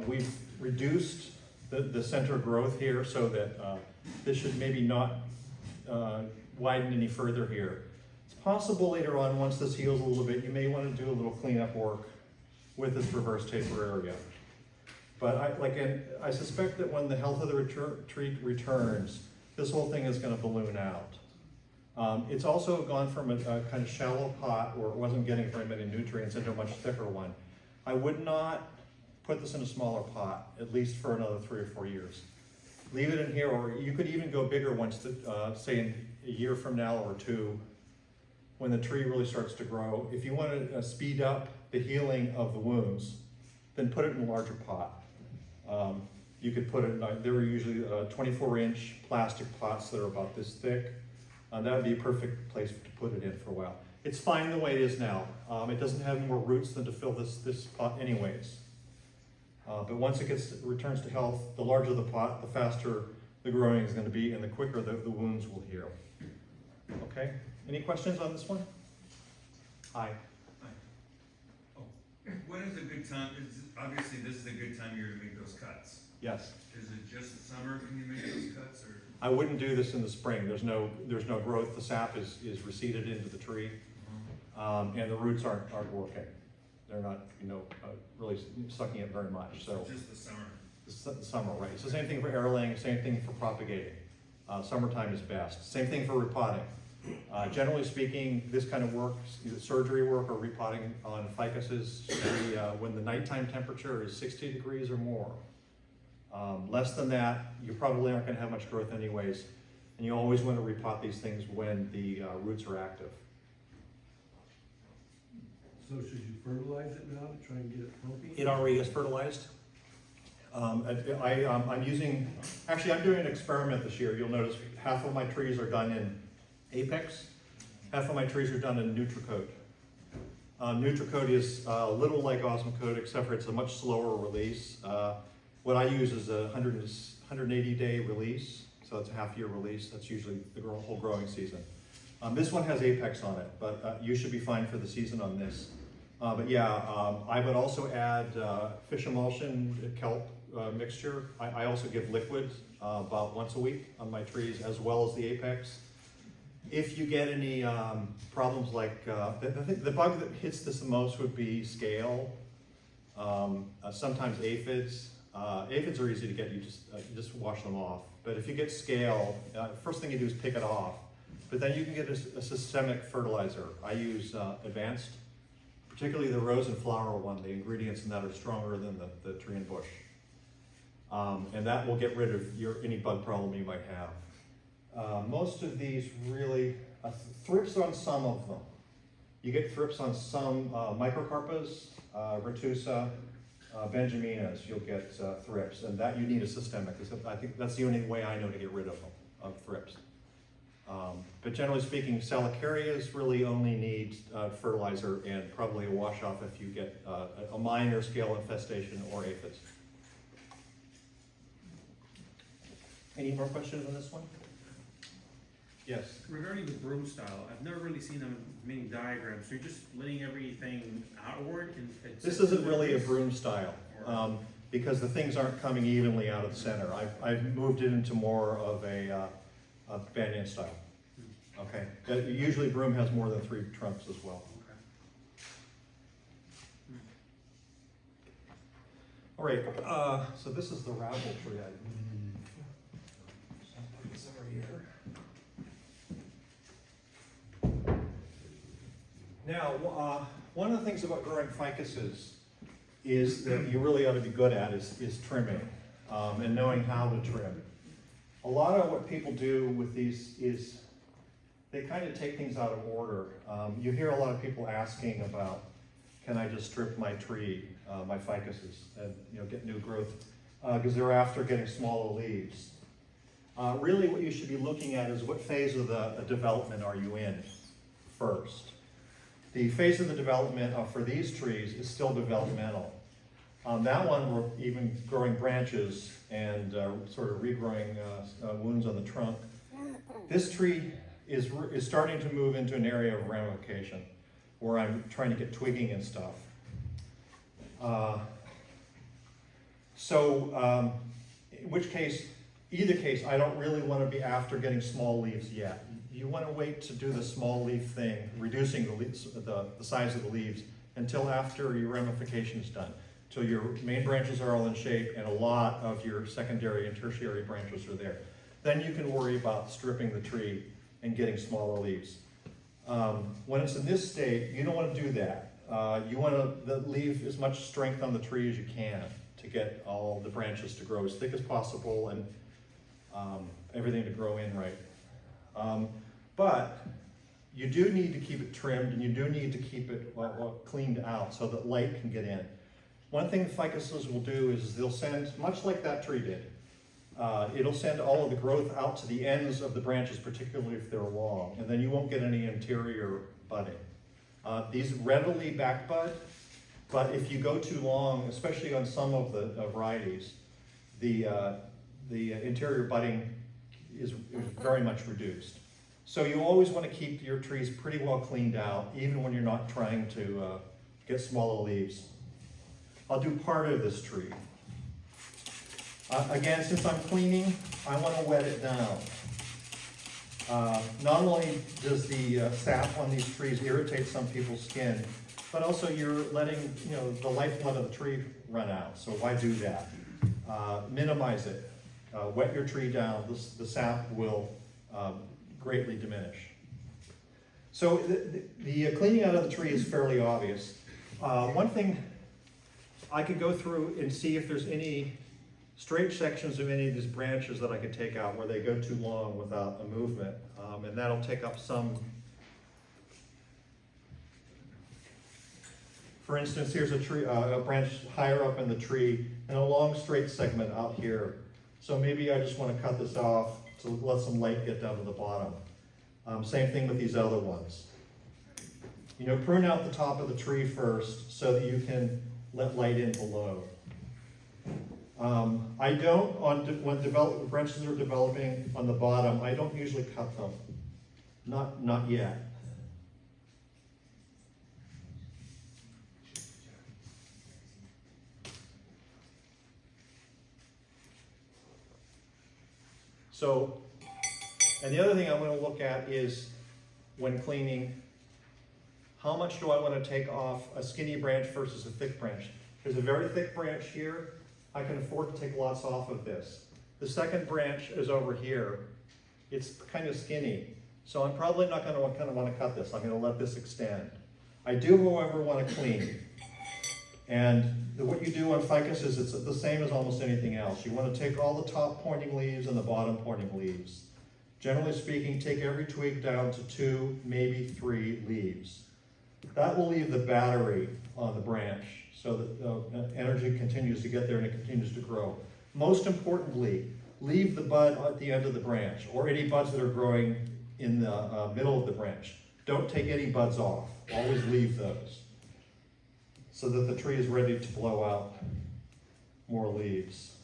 We've reduced the center growth here so that this should maybe not widen any further here. It's possible later on, once this heals a little bit, you may want to do a little cleanup work with this reverse taper area. But I suspect that when the health of the tree returns, this whole thing is going to balloon out. It's also gone from a kind of shallow pot where it wasn't getting very many nutrients into a much thicker one. I would not put this in a smaller pot, at least for another 3 or 4 years. Leave it in here, or you could even go bigger once, say in a year from now or 2, when the tree really starts to grow. If you want to speed up the healing of the wounds, then put it in a larger pot. You could put it, there were usually 24-inch plastic pots that are about this thick. That would be a perfect place to put it in for a while. It's fine the way it is now. It doesn't have more roots than to fill this pot anyways. But once it returns to health, the larger the pot, the faster the growing is going to be, and the quicker the wounds will heal. Okay, any questions on this one? Hi. When is a good time? Obviously, this is a good time of year to make those cuts. Yes. Is it just the summer when you make those cuts, or? I wouldn't do this in the spring. There's no growth. The sap is receded into the tree, and the roots aren't working. They're not, really sucking it very much. So just the summer. The summer, right? It's the same thing for airlaying. Same thing for propagating. Summertime is best. Same thing for repotting. Generally speaking, this kind of work, either surgery work or repotting on ficuses, when the nighttime temperature is 60 degrees or more. Less than that, you probably aren't going to have much growth anyways, and you always want to repot these things when the roots are active. So should you fertilize it now to try and get it healthy? It already is fertilized. I'm doing an experiment this year. You'll notice half of my trees are done in Apex, half of my trees are done in Nutricoat. Nutricoat is a little like Osmocoat, except for it's a much slower release. What I use is a 180-day release, so it's a half-year release. That's usually the whole growing season. This one has Apex on it, but you should be fine for the season on this. I would also add fish emulsion, kelp mixture. I also give liquid about once a week on my trees, as well as the Apex. If you get any problems like, the bug that hits this the most would be scale, sometimes aphids. Aphids are easy to get, you just wash them off. But if you get scale, first thing you do is pick it off. But then you can get a systemic fertilizer. I use Advanced, particularly the rose and flower one. The ingredients in that are stronger than the tree and bush. And that will get rid of any bug problem you might have. Most of these really, thrips on some of them. You get thrips on some microcarpas, retusa, benjaminas, you'll get thrips, and that you need a systemic. I think that's the only way I know to get rid of them, of thrips. But generally speaking, salicarias really only need fertilizer and probably a wash off if you get a minor scale infestation or aphids. Any more questions on this one? Yes. Regarding the broom style, I've never really seen them many diagrams. So you're just letting everything outward? This isn't really a broom style, because the things aren't coming evenly out of the center. I've moved it into more of a banyan style. Okay. Usually broom has more than 3 trunks as well. All right, so this is the ravel tree. Put this over here. Now, one of the things about growing ficuses is that you really ought to be good at is trimming and knowing how to trim. A lot of what people do with these is they kind of take things out of order. You hear a lot of people asking about, can I just strip my tree, my ficuses, and get new growth, because they're after getting smaller leaves. Really what you should be looking at is what phase of the development are you in first. The phase of the development for these trees is still developmental. That one, we're even growing branches and sort of regrowing wounds on the trunk. This tree is starting to move into an area of ramification where I'm trying to get twigging and stuff. In which case, either case, I don't really want to be after getting small leaves yet. You want to wait to do the small leaf thing, reducing the leaves, the size of the leaves, until after your ramification is done, till your main branches are all in shape and a lot of your secondary and tertiary branches are there. Then you can worry about stripping the tree and getting smaller leaves. When it's in this state, you don't want to do that. You want to leave as much strength on the tree as you can to get all the branches to grow as thick as possible and everything to grow in right. But you do need to keep it trimmed and you do need to keep it cleaned out so that light can get in. One thing ficuses will do is they'll send, much like that tree did, it'll send all of the growth out to the ends of the branches, particularly if they're long, and then you won't get any interior budding. These readily backbud, but if you go too long, especially on some of the varieties, the interior budding is very much reduced. So you always want to keep your trees pretty well cleaned out, even when you're not trying to get smaller leaves. I'll do part of this tree. Again, since I'm cleaning, I want to wet it down. Not only does the sap on these trees irritate some people's skin, but also you're letting the lifeblood of the tree run out. So why do that? Minimize it. Wet your tree down. The sap will greatly diminish. So the cleaning out of the tree is fairly obvious. One thing, I could go through and see if there's any straight sections of any of these branches that I could take out where they go too long without a movement, and that'll take up some. For instance, here's a tree, a branch higher up in the tree, and a long straight segment out here. So maybe I just want to cut this off to let some light get down to the bottom. Same thing with these other ones. Prune out the top of the tree first so that you can let light in below. I don't, when branches are developing on the bottom, I don't usually cut them. Not yet. So, and the other thing I want to look at is, when cleaning, how much do I want to take off a skinny branch versus a thick branch? There's a very thick branch here. I can afford to take lots off of this. The second branch is over here. It's kind of skinny. So I'm probably not going to want to cut this. I'm going to let this extend. I do, however, want to clean. And what you do on ficus is it's the same as almost anything else. You want to take all the top pointing leaves and the bottom pointing leaves. Generally speaking, take every twig down to 2, maybe 3 leaves. That will leave the battery on the branch so that energy continues to get there and it continues to grow. Most importantly, leave the bud at the end of the branch or any buds that are growing in the middle of the branch. Don't take any buds off. Always leave those so that the tree is ready to blow out more leaves.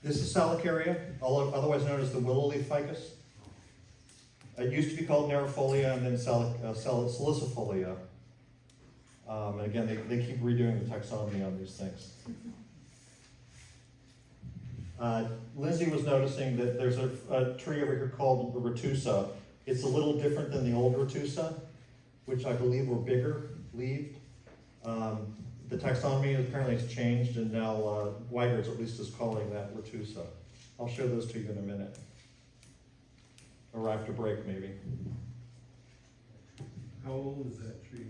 This is Salicaria, otherwise known as the willow leaf ficus. It used to be called Nerifolia and then Salicifolia. And again, they keep redoing the taxonomy on these things. Lindsay was noticing that there's a tree over here called the retusa. It's a little different than the old retusa, which I believe were bigger leaved. The taxonomy apparently has changed, and now Weigers at least is calling that retusa. I'll show those to you in a minute. Or after break, maybe. How old is that tree?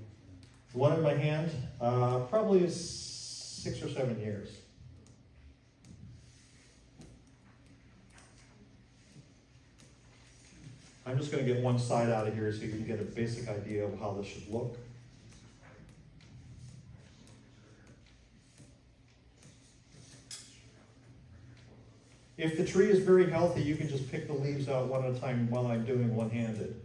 The one in my hand, probably is 6 or 7 years. I'm just going to get one side out of here so you can get a basic idea of how this should look. If the tree is very healthy, you can just pick the leaves out one at a time while I'm doing one-handed.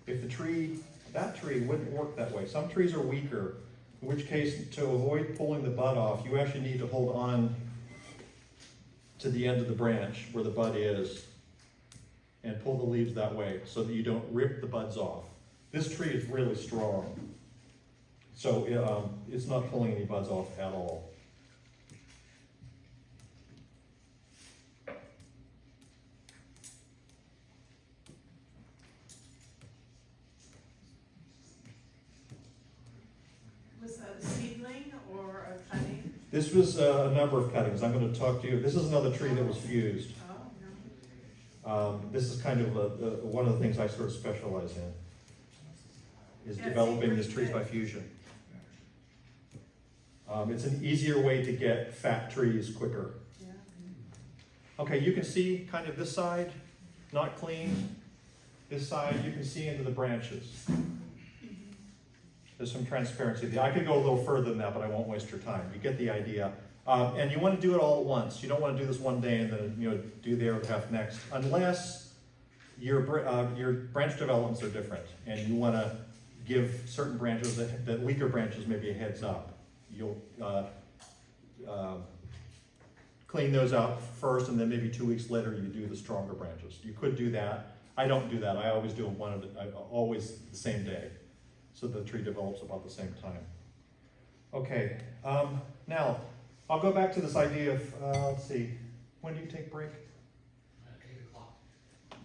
If the tree, that tree wouldn't work that way. Some trees are weaker, in which case, to avoid pulling the bud off, you actually need to hold on to the end of the branch where the bud is and pull the leaves that way so that you don't rip the buds off. This tree is really strong, so it's not pulling any buds off at all. Was that a seedling or a cutting? This was a number of cuttings. I'm going to talk to you. This is another tree that was fused. This is kind of one of the things I sort of specialize in, is developing these trees by fusion. It's an easier way to get fat trees quicker. Okay, you can see kind of this side, not clean. This side, you can see into the branches. There's some transparency. I could go a little further than that, but I won't waste your time. You get the idea. And you want to do it all at once. You don't want to do this one day and then do the other half next, unless your branch developments are different, and you want to give certain branches, that weaker branches, maybe a heads up. You'll clean those out first, and then maybe 2 weeks later you do the stronger branches. You could do that. I don't do that. I always do them always the same day, so the tree develops about the same time. Okay, now I'll go back to this idea of, let's see, when do you take break? 8 o'clock. Can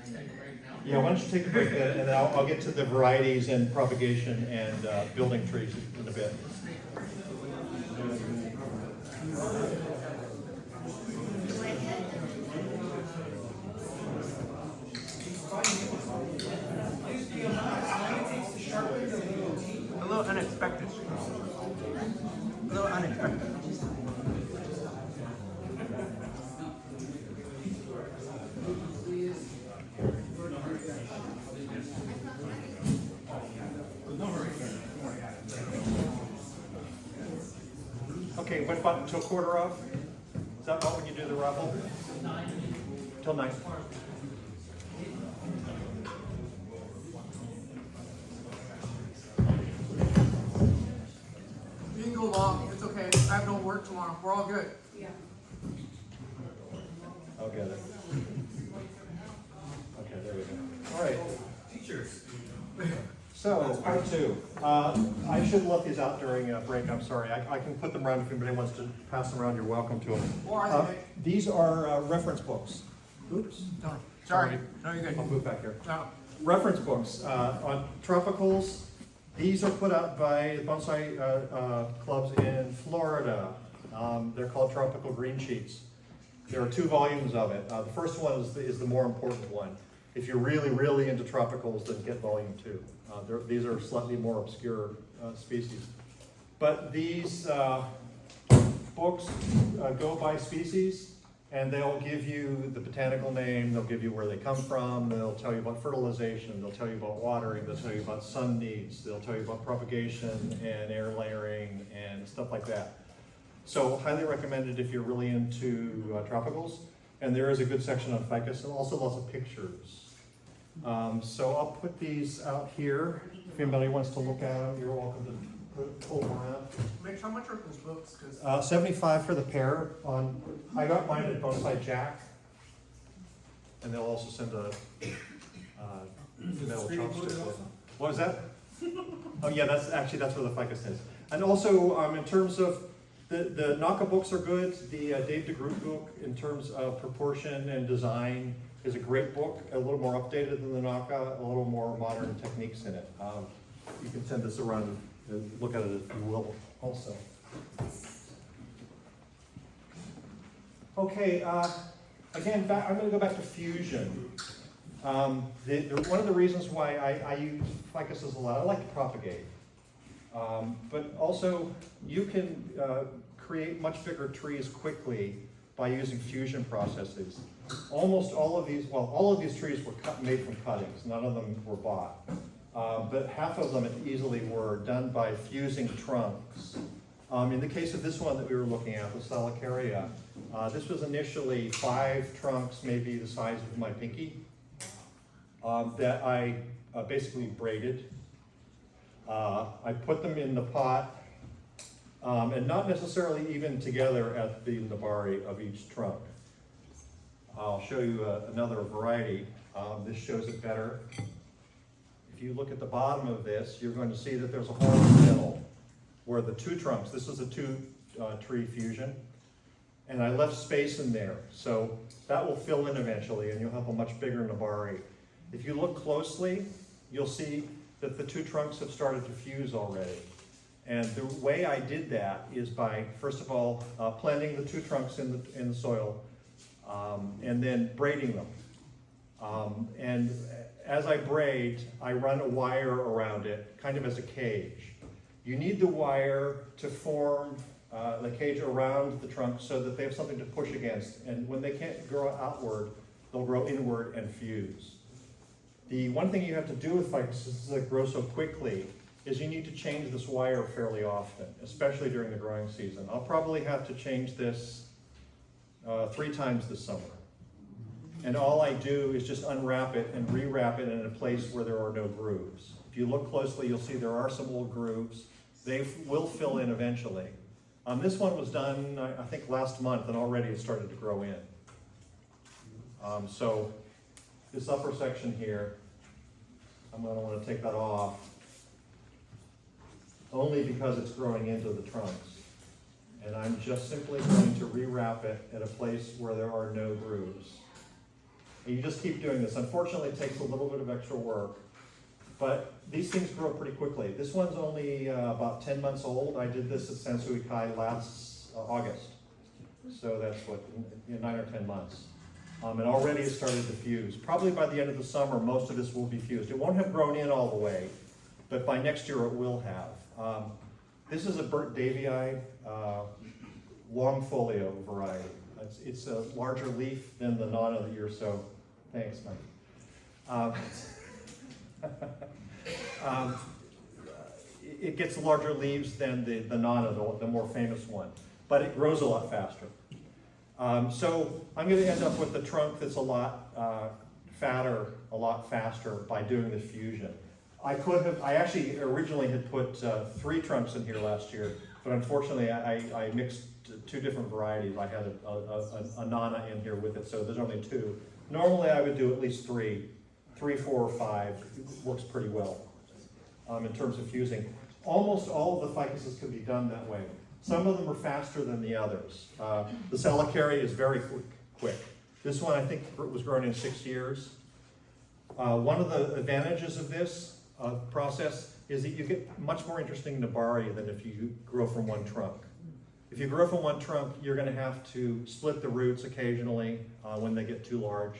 I take a break now? Yeah, why don't you take a break, and then I'll get to the varieties and propagation and building trees in a bit. A little unexpected. A little unexpected. Okay, what about until 1/4 of? Is that about when you do the raffle? Till 9. You can go long. It's okay. I have no work tomorrow. We're all good. Yeah. I'll get it. Okay, there we go. All right. Teachers. So, part 2. I should let these out during a break, I'm sorry. I can put them around if anybody wants to pass them around, you're welcome to them. These are reference books. Oops. Sorry. No, you're good. I'll move back here. No. Reference books on tropicals, These are put out by bonsai clubs in Florida. They're called tropical green sheets. There are 2 volumes of it. The first one is the more important one. If you're really, really into tropicals, then get volume 2. These are slightly more obscure species. But these books go by species, and they'll give you the botanical name, they'll give you where they come from, they'll tell you about fertilization, they'll tell you about watering, they'll tell you about sun needs, they'll tell you about propagation and air layering and stuff like that. So highly recommended if you're really into tropicals. And there is a good section on ficus and also lots of pictures. So I'll put these out here. If anybody wants to look at them, you're welcome to pull them around. Mitch, how much are those books? 'Cause 75 for the pair. I got mine at Bonsai Jack. And they'll also send a metal chopstick with them. What was that? Oh yeah, that's where the ficus is. And also, in terms of the Naka books are good. The Dave DeGroot book, in terms of proportion and design, is a great book. A little more updated than the Naka, a little more modern techniques in it. You can send this around and look at it if you will also. Okay, again, I'm going to go back to fusion. One of the reasons why I use ficuses a lot, I like to propagate. But also, you can create much bigger trees quickly by using fusion processes. Almost all of these trees were made from cuttings. None of them were bought. But half of them easily were done by fusing trunks. In the case of this one that we were looking at, the Salicaria, this was initially 5 trunks, maybe the size of my pinky, that I basically braided. I put them in the pot, and not necessarily even together at the nabari of each trunk. I'll show you another variety. This shows it better. If you look at the bottom of this, you're going to see that there's a hole in the middle where the 2 trunks, this is a 2-tree fusion, and I left space in there. So that will fill in eventually, and you'll have a much bigger nabari. If you look closely, you'll see that the 2 trunks have started to fuse already. And the way I did that is by, first of all, planting the 2 trunks in the soil, and then braiding them. And as I braid, I run a wire around it, kind of as a cage. You need the wire to form the cage around the trunk so that they have something to push against. And when they can't grow outward, they'll grow inward and fuse. The one thing you have to do with ficuses that grow so quickly is you need to change this wire fairly often, especially during the growing season. I'll probably have to change this 3 times this summer. And all I do is just unwrap it and rewrap it in a place where there are no grooves. If you look closely, you'll see there are some old grooves. They will fill in eventually. This one was done, I think, last month, and already it started to grow in. So this upper section here, I'm going to want to take that off, only because it's growing into the trunks. And I'm just simply going to rewrap it at a place where there are no grooves. And you just keep doing this. Unfortunately, it takes a little bit of extra work, but these things grow pretty quickly. This one's only about 10 months old. I did this at Sansui Kai last August. So that's what, 9 or 10 months. And already it started to fuse. Probably by the end of the summer, most of this will be fused. It won't have grown in all the way, but by next year it will have. This is a burtt-davyi long folio variety. It's a larger leaf than the nana that you're so, thanks Mike. It gets larger leaves than the nana, the more famous one, but it grows a lot faster. So I'm going to end up with a trunk that's a lot fatter, a lot faster by doing this fusion. I actually originally had put 3 trunks in here last year, but unfortunately I mixed 2 different varieties. I had a nana in here with it, so there's only 2. Normally I would do at least 3, 4, or 5. It works pretty well in terms of fusing. Almost all of the ficuses can be done that way. Some of them are faster than the others. The Salicaria is very quick. This one I think was grown in 6 years. One of the advantages of this process is that you get much more interesting nabari than if you grow from one trunk. If you grow from one trunk, you're gonna have to split the roots occasionally when they get too large,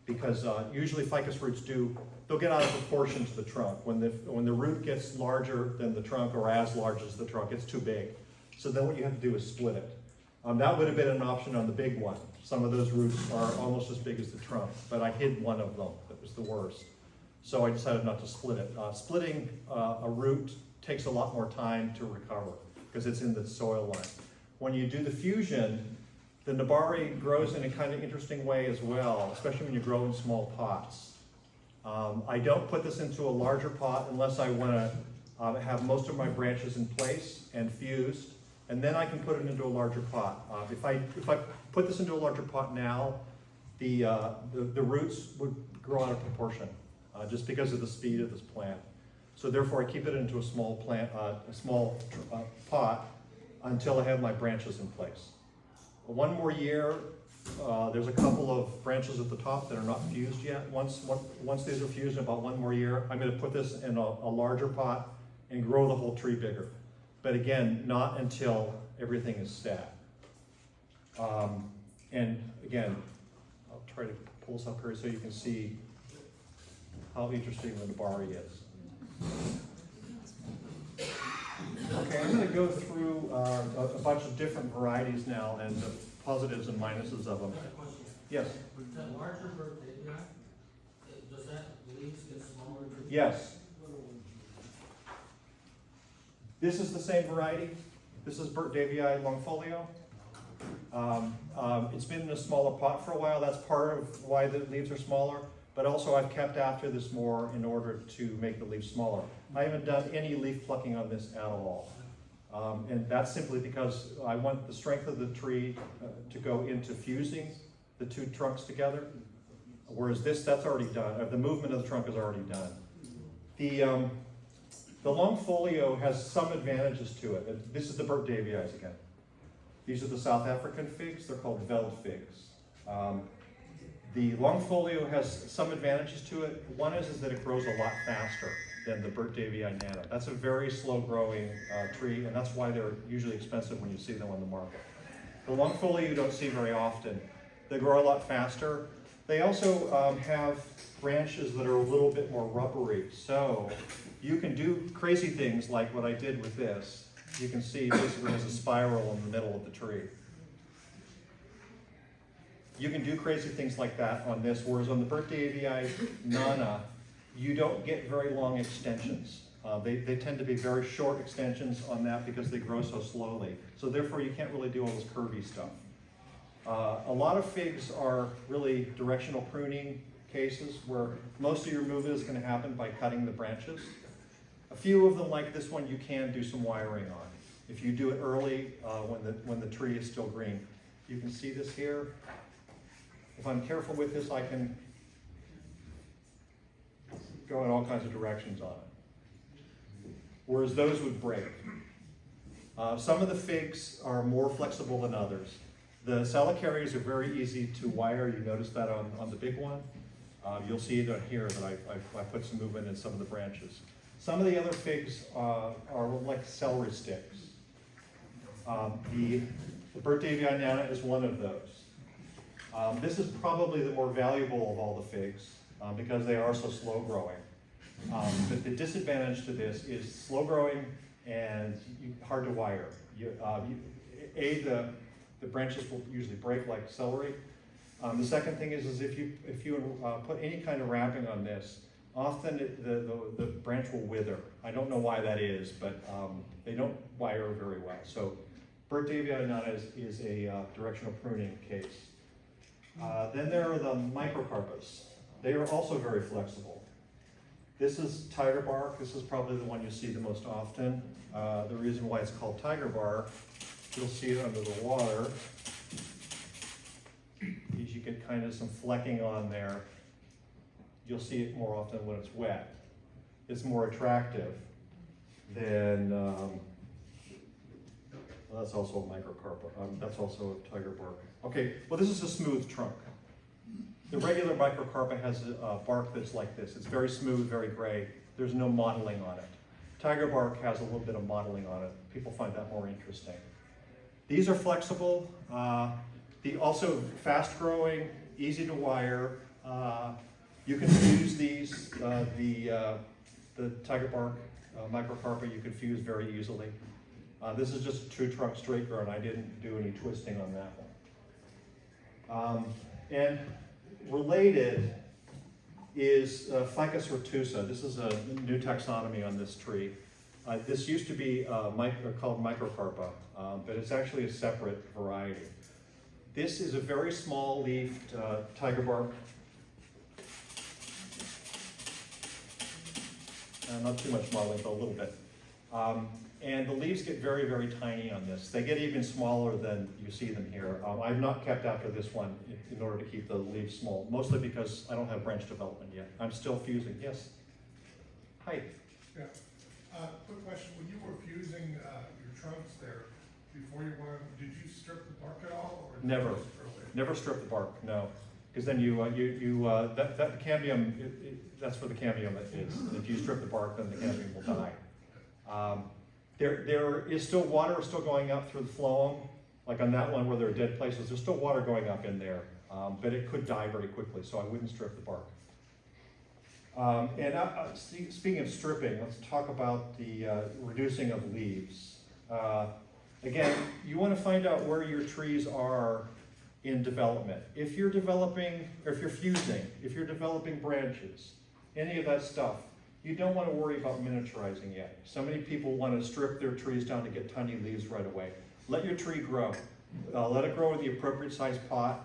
because usually ficus roots they'll get out of proportion to the trunk. When the root gets larger than the trunk or as large as the trunk, it's too big. So then what you have to do is split it. That would have been an option on the big one. Some of those roots are almost as big as the trunk, but I hid one of them. That was the worst. So I decided not to split it. Splitting a root takes a lot more time to recover because it's in the soil line. When you do the fusion, the nabari grows in a kind of interesting way as well, especially when you grow in small pots. I don't put this into a larger pot unless I want to have most of my branches in place and fused, and then I can put it into a larger pot. If I put this into a larger pot now, the roots would grow out of proportion just because of the speed of this plant. So therefore, I keep it into a small pot until I have my branches in place. One more year, there's a couple of branches at the top that are not fused yet. Once these are fused in about one more year, I'm going to put this in a larger pot and grow the whole tree bigger. But again, not until everything is set. And again, I'll try to pull this up here so you can see how interesting the nabari is. Okay, I'm going to go through a bunch of different varieties now and the positives and minuses of them. Yes? That larger burtt-davyi, does that leaves get smaller? Yes. This is the same variety. This is burtt-davyi longfolio. It's been in a smaller pot for a while. That's part of why the leaves are smaller. But also I've kept after this more in order to make the leaves smaller. I haven't done any leaf plucking on this at all. And that's simply because I want the strength of the tree to go into fusing the two trunks together. Whereas that's already done. The movement of the trunk is already done. The longfolio has some advantages to it. This is the burtt-davyi again. These are the South African figs. They're called veld figs. The longfolio has some advantages to it. One is that it grows a lot faster than the burtt-davyi nana. That's a very slow growing tree, and that's why they're usually expensive when you see them on the market. The longfolio you don't see very often. They grow a lot faster. They also have branches that are a little bit more rubbery, so you can do crazy things like what I did with this. You can see basically there's a spiral in the middle of the tree. You can do crazy things like that on this, whereas on the burtt-davyi nana, you don't get very long extensions. They tend to be very short extensions on that because they grow so slowly. So therefore you can't really do all this curvy stuff. A lot of figs are really directional pruning cases where most of your movement is going to happen by cutting the branches. A few of them, like this one, you can do some wiring on. If you do it early when the tree is still green. You can see this here. If I'm careful with this, I can go in all kinds of directions on it. Whereas those would break. Some of the figs are more flexible than others. The salicarias are very easy to wire. You notice that on the big one. You'll see it on here that I put some movement in some of the branches. Some of the other figs are like celery sticks. The burtt-davyi nana is one of those. This is probably the more valuable of all the figs because they are so slow growing. But the disadvantage to this is slow growing and hard to wire. The branches will usually break like celery. The second thing is if you put any kind of wrapping on this, often the branch will wither. I don't know why that is, but they don't wire very well. So burtt-davyi nana is a directional pruning case. Then there are the microcarpus. They are also very flexible. This is tiger bark. This is probably the one you see the most often. The reason why it's called tiger bark, you'll see it under the water, is you get kind of some flecking on there. You'll see it more often when it's wet. It's more attractive than, well, that's also a microcarpa. That's also a tiger bark. Okay, well this is a smooth trunk. The regular microcarpa has a bark that's like this. It's very smooth, very gray. There's no mottling on it. Tiger bark has a little bit of mottling on it. People find that more interesting. These are flexible, also fast growing, easy to wire. You can fuse these, the tiger bark microcarpa you can fuse very easily. This is just a true trunk straight grown. I didn't do any twisting on that one. And related is Ficus retusa. This is a new taxonomy on this tree. This used to be called microcarpa, but it's actually a separate variety. This is a very small leafed tiger bark. Not too much modeling, but a little bit. And the leaves get very, very tiny on this. They get even smaller than you see them here. I've not kept after this one in order to keep the leaves small, mostly because I don't have branch development yet. I'm still fusing. Yes? Hi. Yeah. Quick question. When you were fusing your trunks there, before you went, did you strip the bark at all? Or Never. Never strip the bark, no. Because then that cambium, that's where the cambium is. If you strip the bark, then the cambium will die. There is still water still going up through the phloem, like on that one where there are dead places. There's still water going up in there, but it could die very quickly, so I wouldn't strip the bark. Speaking of stripping, let's talk about the reducing of leaves. Again, you want to find out where your trees are in development. If you're developing, or if you're fusing, if you're developing branches, any of that stuff, you don't want to worry about miniaturizing yet. So many people want to strip their trees down to get tiny leaves right away. Let your tree grow. Let it grow in the appropriate size pot.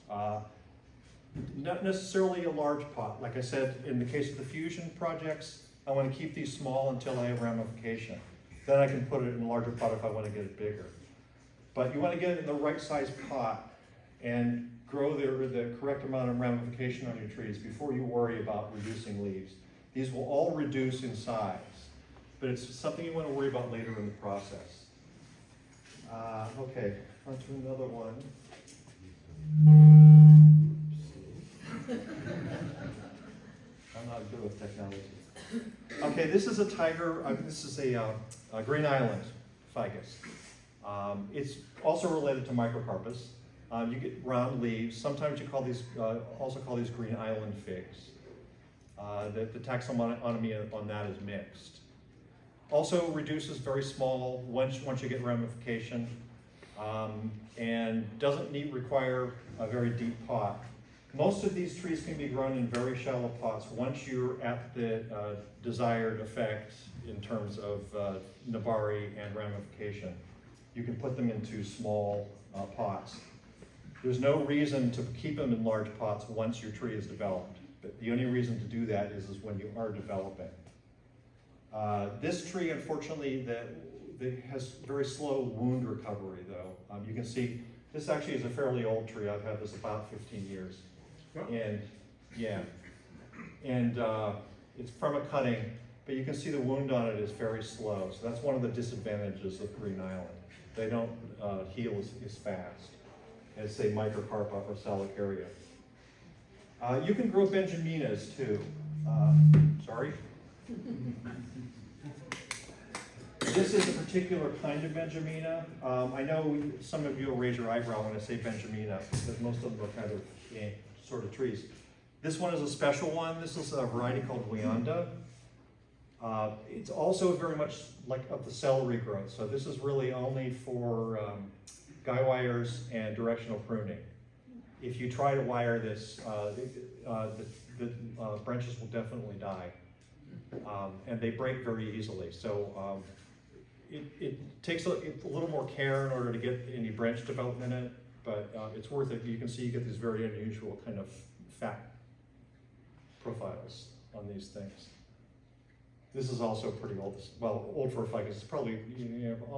Not necessarily a large pot. Like I said, in the case of the fusion projects, I want to keep these small until I have ramification. Then I can put it in a larger pot if I want to get it bigger. But you want to get it in the right size pot and grow the correct amount of ramification on your trees before you worry about reducing leaves. These will all reduce in size, but it's something you want to worry about later in the process. Okay, on to another one. I'm not good with technology. Okay, this is a tiger, this is a Green Island ficus. It's also related to microcarpus. You get round leaves. Sometimes you call these, also call these Green Island figs. The taxonomy on that is mixed. Also reduces very small once you get ramification, and doesn't require a very deep pot. Most of these trees can be grown in very shallow pots once you're at the desired effect in terms of nabari and ramification. You can put them into small pots. There's no reason to keep them in large pots once your tree is developed. But the only reason to do that is when you are developing. This tree, unfortunately, that has very slow wound recovery, though. You can see this actually is a fairly old tree. I've had this about 15 years. And yeah, and it's from a cutting, but you can see the wound on it is very slow. So that's one of the disadvantages of Green Island. They don't heal as fast as, say, microcarpa or salicaria. You can grow Benjaminas too. Sorry. This is a particular kind of Benjamina. I know some of you will raise your eyebrow when I say Benjamina, because most of them are kind of sort of trees. This one is a special one. This is a variety called Wianda. It's also very much like of the celery growth. So this is really only for guy wires and directional pruning. If you try to wire this, the branches will definitely die. And they break very easily. So it takes a little more care in order to get any branch development in it, but it's worth it. You can see you get these very unusual kind of fat profiles on these things. This is also pretty old. Well, old for a ficus. It's probably,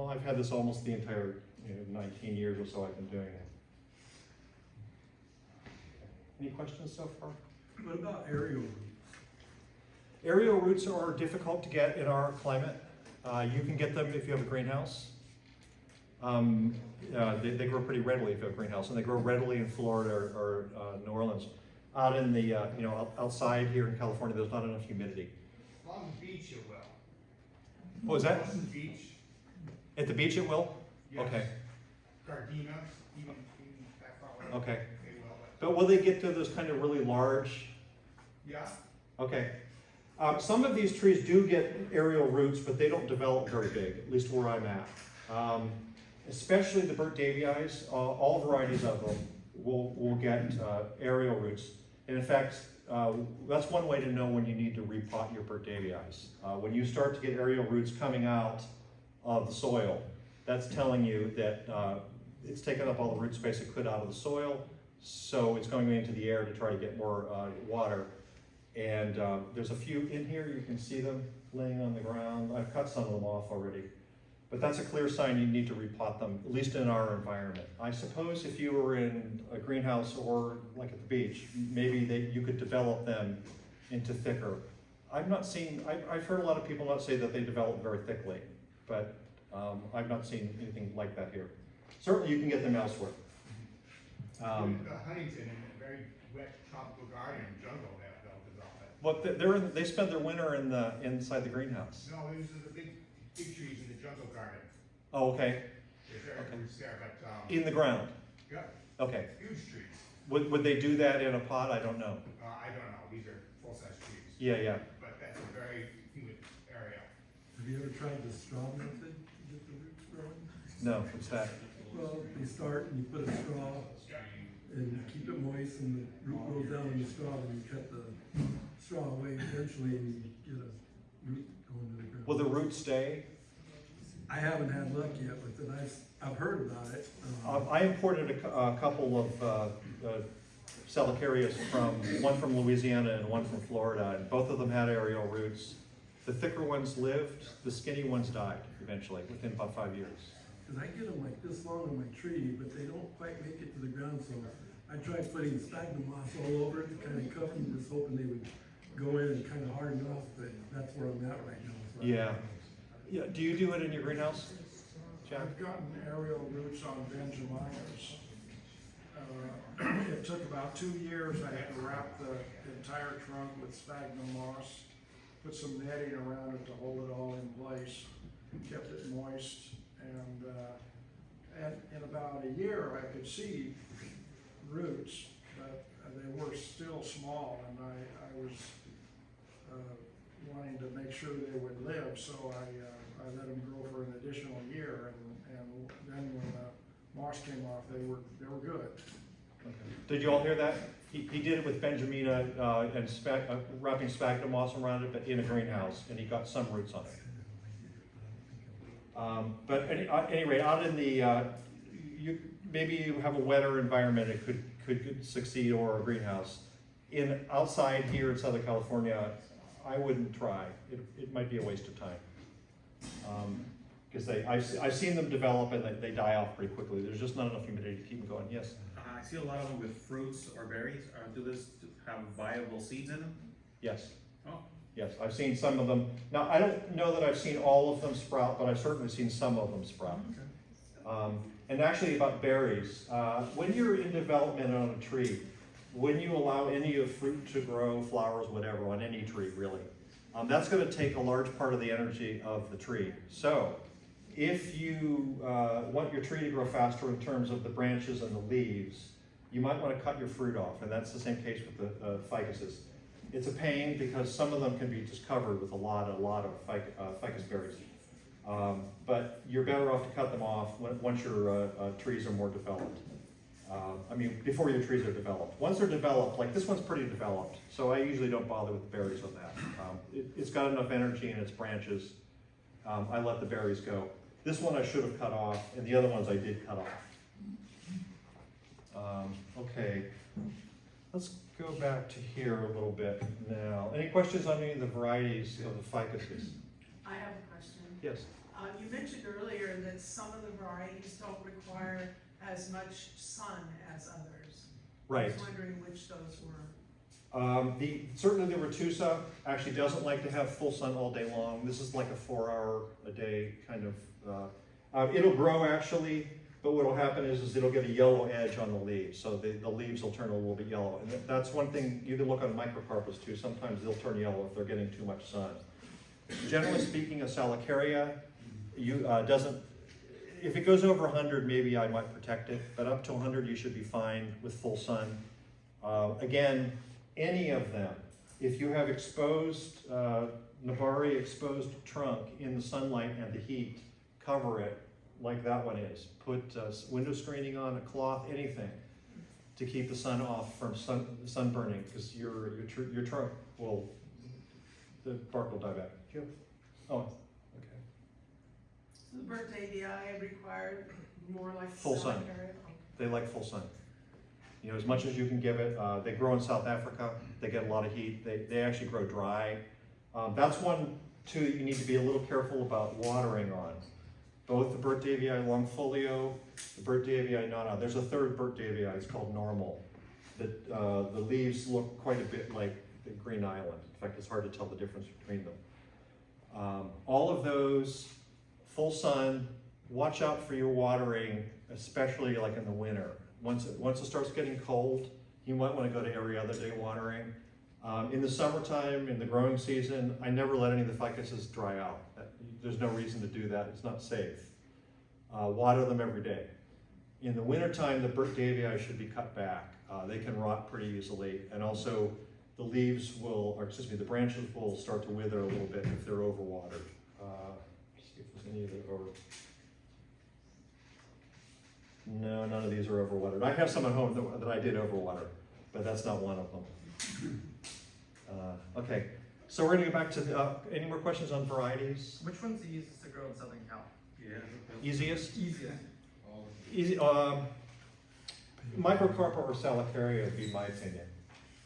I've had this almost the entire 19 years or so I've been doing it. Any questions so far? What about aerial roots? Aerial roots are difficult to get in our climate. You can get them if you have a greenhouse. They grow pretty readily if you have a greenhouse, and they grow readily in Florida or New Orleans. Out in the, outside here in California, there's not enough humidity. Long Beach, you will. Oh, is that, Boston Beach, at the beach it will? yes. Okay, Gardena, even that far away. okay. They will, But will they get to those kind of really large? yeah, Okay. Some of these trees do get aerial roots, but they don't develop very big, at least where I'm at. Especially the burtt-davyi, all varieties of them will get aerial roots. And in fact, that's one way to know when you need to repot your burtt-davyi. When you start to get aerial roots coming out of the soil, that's telling you that it's taken up all the root space it could out of the soil, so it's going into the air to try to get more water. And there's a few in here, you can see them laying on the ground. I've cut some of them off already. But that's a clear sign you need to repot them, at least in our environment. I suppose if you were in a greenhouse or like at the beach, maybe you could develop them into thicker. I've heard a lot of people not say that they develop very thickly, but I've not seen anything like that here. Certainly you can get them elsewhere. the Huntington in a very wet tropical garden jungle they'll develop it. Well, they spend their winter inside the greenhouse. No, these are the big trees in the jungle garden. Oh, okay. They're Okay. there, but, In the ground. yeah, Okay. huge trees. Would they do that in a pot? I don't know. I don't know, these are full-size trees. Yeah, yeah. But that's a very humid area. Have you ever tried the straw method to get the roots growing? No, what's that? Well, you start and you put a straw and you keep it moist and the root grows down in the straw, then you cut the straw away eventually and you get a root going to the ground. Will the roots stay? I haven't had luck yet with it. I've heard about it. I imported a couple of Salicarias one from Louisiana and one from Florida, and both of them had aerial roots. The thicker ones lived, the skinny ones died eventually, within about 5 years. Cause I get them like this long on my tree, but they don't quite make it to the ground, so I tried putting sphagnum moss all over it to kind of cover them, just hoping they would go in and kind of harden off, but that's where I'm at right now. So Yeah. Yeah. Do you do it in your greenhouse, Jack? I've gotten aerial roots on Benjaminas. It took about 2 years. I had to wrap the entire trunk with sphagnum moss, put some netting around it to hold it all in place, kept it moist, and in about a year I could see roots, but they were still small, and I was wanting to make sure they would live, so I let them grow for an additional year, and then when the moss came off, they were good. Did you all hear that? He did it with Benjamina and wrapping sphagnum moss around it, but in a greenhouse, and he got some roots on it. But at any rate, out in the, maybe you have a wetter environment, it could succeed, or a greenhouse. Outside here in Southern California, I wouldn't try. It might be a waste of time. Because I've seen them develop and they die off pretty quickly. There's just not enough humidity to keep them going. Yes? I see a lot of them with fruits or berries. Do this have viable seeds in them? Yes. Oh. Yes, I've seen some of them. Now, I don't know that I've seen all of them sprout, but I've certainly seen some of them sprout. Okay. And actually about berries, when you're in development on a tree, when you allow any of fruit to grow, flowers, whatever, on any tree really, that's going to take a large part of the energy of the tree. So if you want your tree to grow faster in terms of the branches and the leaves, you might want to cut your fruit off, and that's the same case with the ficuses. It's a pain because some of them can be just covered with a lot of ficus berries. But you're better off to cut them off once your trees are more developed. Before your trees are developed. Once they're developed, like this one's pretty developed, so I usually don't bother with the berries on that. It's got enough energy in its branches. I let the berries go. This one I should have cut off, and the other ones I did cut off. Okay, let's go back to here a little bit now. Any questions on any of the varieties of the ficuses? I have a question. Yes. You mentioned earlier that some of the varieties don't require as much sun as others. Right. I was wondering which those were. Certainly the Retusa actually doesn't like to have full sun all day long. This is like a 4-hour a day kind of, it'll grow actually, but what'll happen is it'll get a yellow edge on the leaves. So the leaves will turn a little bit yellow. And that's one thing, you can look on microcarpus too. Sometimes they'll turn yellow if they're getting too much sun. Generally speaking, a Salicaria, doesn't, if it goes over 100, maybe I might protect it, but up to 100 you should be fine with full sun. Again, any of them, if you have exposed, Nabari exposed trunk in the sunlight and the heat, cover it like that one is. Put window screening on, a cloth, anything to keep the sun off from sunburning, because your trunk will, the bark will die back. Oh, okay. So the burtt-davyi required more like Full sun. Salicaria? They like full sun. You know, as much as you can give it. They grow in South Africa. They get a lot of heat. They actually grow dry. That's one, too, that you need to be a little careful about watering on. Both the burtt-davyi longfolio, the burtt-davyi nana. There's a third burtt-davyi, it's called normal. The leaves look quite a bit like the Green Island. In fact, it's hard to tell the difference between them. All of those, full sun, watch out for your watering, especially like in the winter. Once it starts getting cold, you might want to go to every other day watering. In the summertime, in the growing season, I never let any of the ficuses dry out. There's no reason to do that, it's not safe. Water them every day. In the wintertime, the burtt-davyi should be cut back. They can rot pretty easily, and also the leaves will, or excuse me, the branches will start to wither a little bit if they're overwatered. See if there's any of it over. No, none of these are overwatered. I have some at home that I did overwater, but that's not one of them. Okay, so we're gonna go back to the, any more questions on varieties? Which one's the easiest to grow in Southern Cal? Yeah. Easiest? Easiest. Easy, Microcarpa or Salicaria would be my opinion.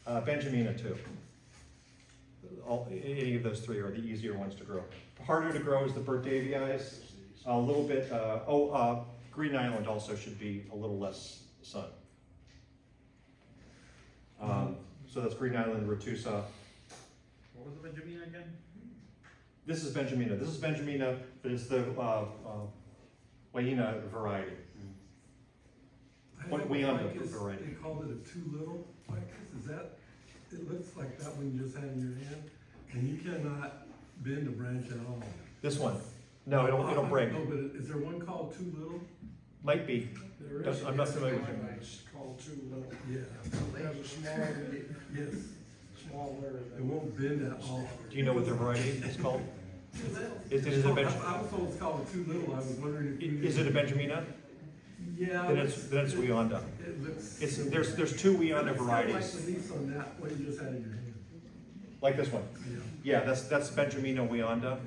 Benjamina too. Any of those three are the easier ones to grow. Harder to grow is the burtt-davyi. A little bit, Green Island also should be a little less sun. So that's Green Island, Retusa. What was the Benjamina again? This is Benjamina. This is Benjamina, but it's the Waina variety. What we under variety? They called it a too little ficus. Is that? It looks like that one you just had in your hand, and you cannot bend a branch at all. This one? No, it'll break. No, but is there one called too little? Might be. There is. I'm not familiar with it. It's called too little. Yeah. It has a small, Yes. small layer. It won't bend at all. Do you know what their variety is called? Is it a I Benjamina? was told it's called too little. I was wondering if you. Is it a Benjamina? Yeah. Then it's Wionda. It looks. There's two Wionda varieties. Like the leaves on that, what you just had in your hand. Like this one. Yeah. Yeah, that's Benjamina Wionda,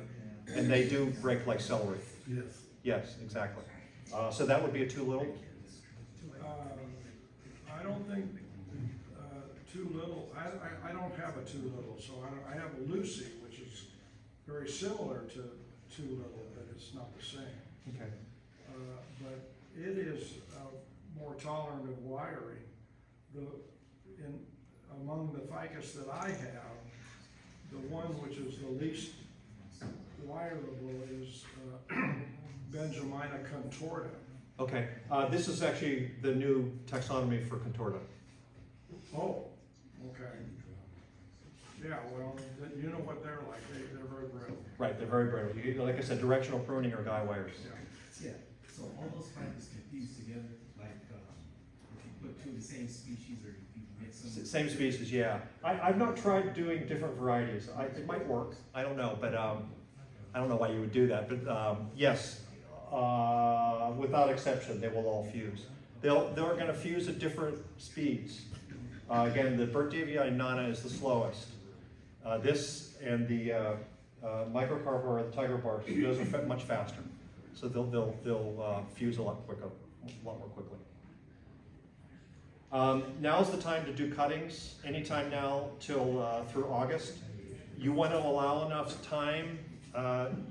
and they do break like celery. Yes. Yes, exactly. So that would be a too little? I don't think, too little, I don't have a too little, so I have a Lucy, which is very similar to too little, but it's not the same. Okay. But it is more tolerant of wiring. Among the ficus that I have, the one which is the least wireable is Benjamina contorta. Okay, this is actually the new taxonomy for contorta. Oh, okay. Yeah, well, you know what they're like, they're very brittle. Right, they're very brittle. Like I said, directional pruning or guy wires. Yeah. So all those ficus can fuse together, like if you put two of the same species or if you mix them? Same species, yeah. I've not tried doing different varieties. It might work, I don't know, but I don't know why you would do that, but yes, without exception, they will all fuse. They're gonna fuse at different speeds. Again, the burtt-davyi nana is the slowest. This and the microcarpa or the tiger bark, those are much faster. So they'll fuse a lot more quickly. Now's the time to do cuttings. Anytime now till through August. You want to allow enough time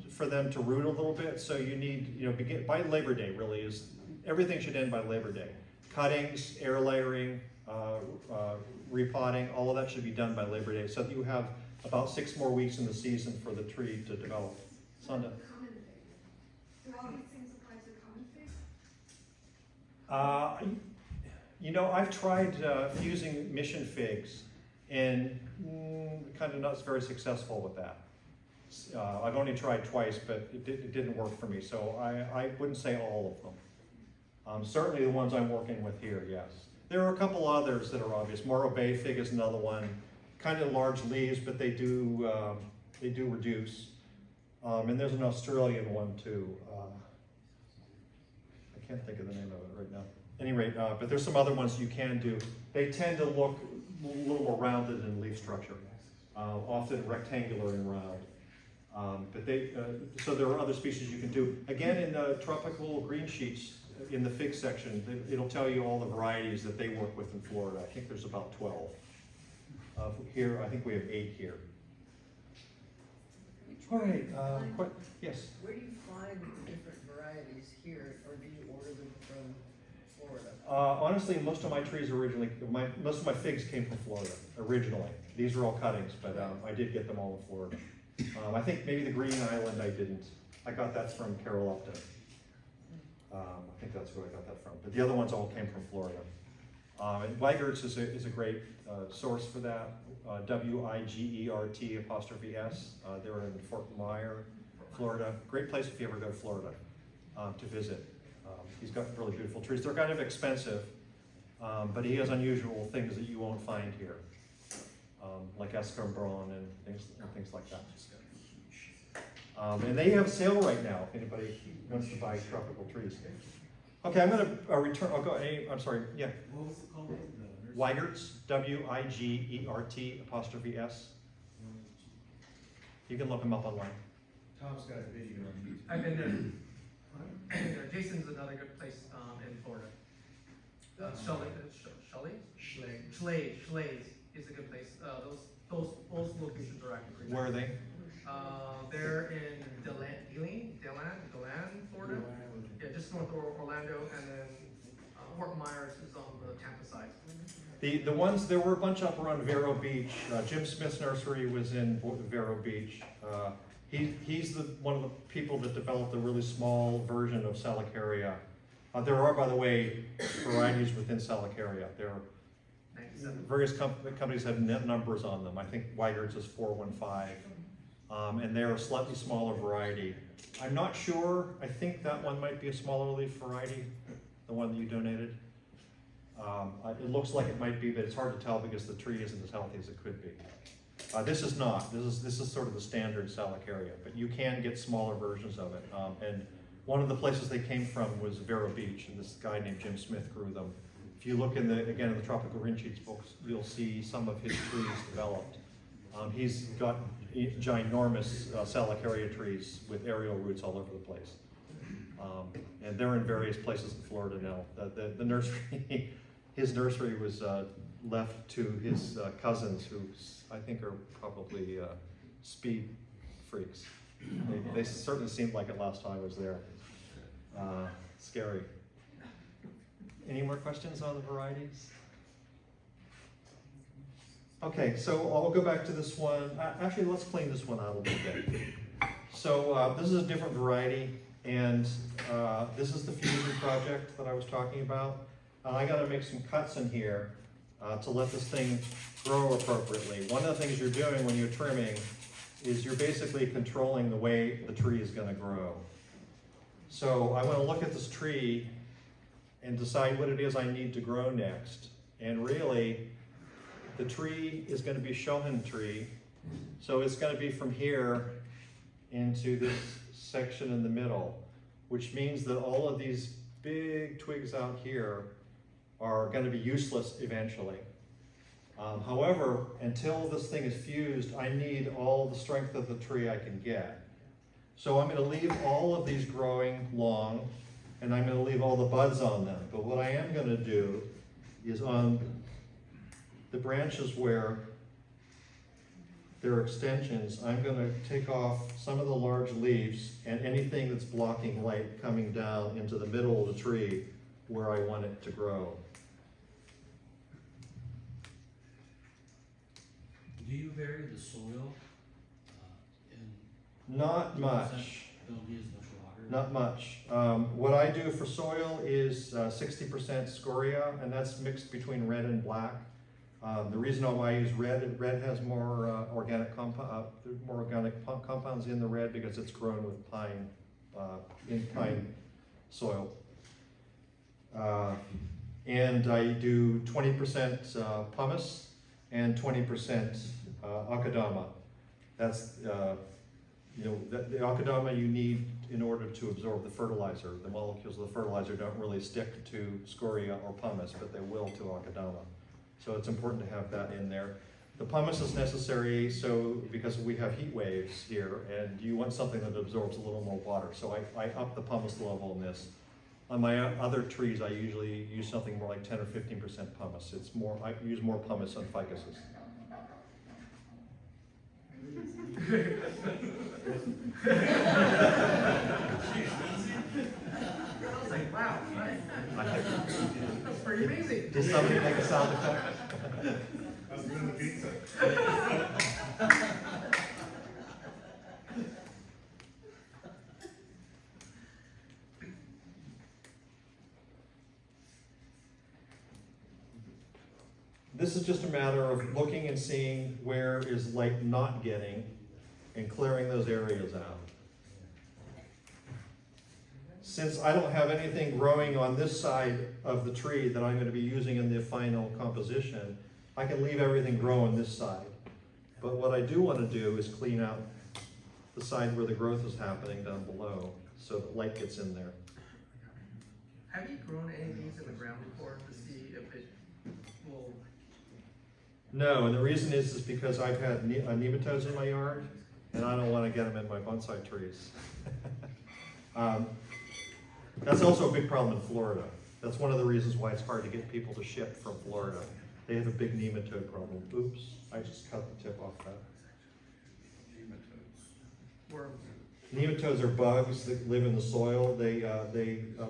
for them to root a little bit. So you need, begin by Labor Day. Really is everything should end by Labor Day. Cuttings, air layering, repotting, all of that should be done by Labor Day. So that you have about 6 more weeks in the season for the tree to develop. Sonda. Do all these things apply to common figs? I've tried fusing mission figs and kind of not very successful with that. I've only tried twice, but it didn't work for me, so I wouldn't say all of them. Certainly the ones I'm working with here, yes. There are a couple others that are obvious. Morro Bay Fig is another one. Kind of large leaves, but they do reduce. And there's an Australian one too. I can't think of the name of it right now. At any rate, but there's some other ones you can do. They tend to look a little more rounded in leaf structure, often rectangular and round. So there are other species you can do. Again, in the tropical green sheets, in the fig section, it'll tell you all the varieties that they work with in Florida. I think there's about 12. Here, I think we have 8 here. All right, yes? Where do you find different varieties here, or do you order them from Florida? Honestly, most of my trees originally, most of my figs came from Florida originally. These are all cuttings, but I did get them all in Florida. I think maybe the Green Island I didn't. I got that from Carol Upton. I think that's where I got that from. But the other ones all came from Florida. And Weigert's is a great source for that. WIGERT''S. They're in Fort Myer, Florida. Great place if you ever go to Florida to visit. He's got really beautiful trees. They're kind of expensive, but he has unusual things that you won't find here, like escambron and things like that. And they have a sale right now if anybody wants to buy tropical trees. Okay, I'm going to return. I'll go. I'm sorry. Yeah. What was it called? Weigert's, WIGERT''S. You can look them up online. Tom's got a video on YouTube. I've been there. Jason's another good place in Florida. Schleys is a good place. Those locations are actually pretty Where are they? They're in DeLand, Florida. Yeah, just north of Orlando, and then Fort Myers is on the Tampa side. The ones, there were a bunch up around Vero Beach. Jim Smith's nursery was in Vero Beach. He's one of the people that developed a really small version of Salicaria. There are, by the way, varieties within Salicaria. There are various companies have numbers on them. I think Weigert's is 415. And they're a slightly smaller variety. I'm not sure. I think that one might be a smaller leaf variety, the one that you donated. It looks like it might be, but it's hard to tell because the tree isn't as healthy as it could be. This is not. This is sort of the standard Salicaria, but you can get smaller versions of it. And one of the places they came from was Vero Beach, and this guy named Jim Smith grew them. If you look in the Tropical Green Sheets books, you'll see some of his trees developed. He's got ginormous Salicaria trees with aerial roots all over the place. And they're in various places in Florida now. The nursery, his nursery was left to his cousins, who I think are probably speed freaks. They certainly seemed like it last time I was there. Scary. Any more questions on the varieties? Okay, so I'll go back to this one. Actually, let's clean this one out a little bit. So this is a different variety, and this is the fusion project that I was talking about. I got to make some cuts in here to let this thing grow appropriately. One of the things you're doing when you're trimming is you're basically controlling the way the tree is going to grow. So I want to look at this tree and decide what it is I need to grow next. And really, the tree is going to be a Shohin tree. So it's going to be from here into this section in the middle, which means that all of these big twigs out here are going to be useless eventually. However, until this thing is fused, I need all the strength of the tree I can get. So I'm going to leave all of these growing long, and I'm going to leave all the buds on them. But what I am going to do is on the branches where there are extensions, I'm going to take off some of the large leaves and anything that's blocking light coming down into the middle of the tree where I want it to grow. Do you vary the soil? Not much. Don't use much water? Not much. What I do for soil is 60% scoria, and that's mixed between red and black. The reason why I use red has more organic compounds in the red because it's grown with pine, in pine soil. And I do 20% pumice and 20% akadama. That's, the akadama you need in order to absorb the fertilizer. The molecules of the fertilizer don't really stick to scoria or pumice, but they will to akadama. So it's important to have that in there. The pumice is necessary because we have heat waves here, and you want something that absorbs a little more water. So I up the pumice level in this. On my other trees, I usually use something more like 10 or 15% pumice. I use more pumice on ficuses. I was like, wow, that's pretty amazing. Did somebody make a sound effect? I was doing the pizza. This is just a matter of looking and seeing where is light not getting and clearing those areas out. Since I don't have anything growing on this side of the tree that I'm going to be using in the final composition, I can leave everything growing this side. But what I do want to do is clean out the side where the growth is happening down below so that light gets in there. Have you grown any of these in the ground before to see if it will? No, and the reason is because I've had nematodes in my yard, and I don't want to get them in my bonsai trees. That's also a big problem in Florida. That's one of the reasons why it's hard to get people to ship from Florida. They have a big nematode problem. Oops, I just cut the tip off that. Worms. Nematodes are bugs that live in the soil. They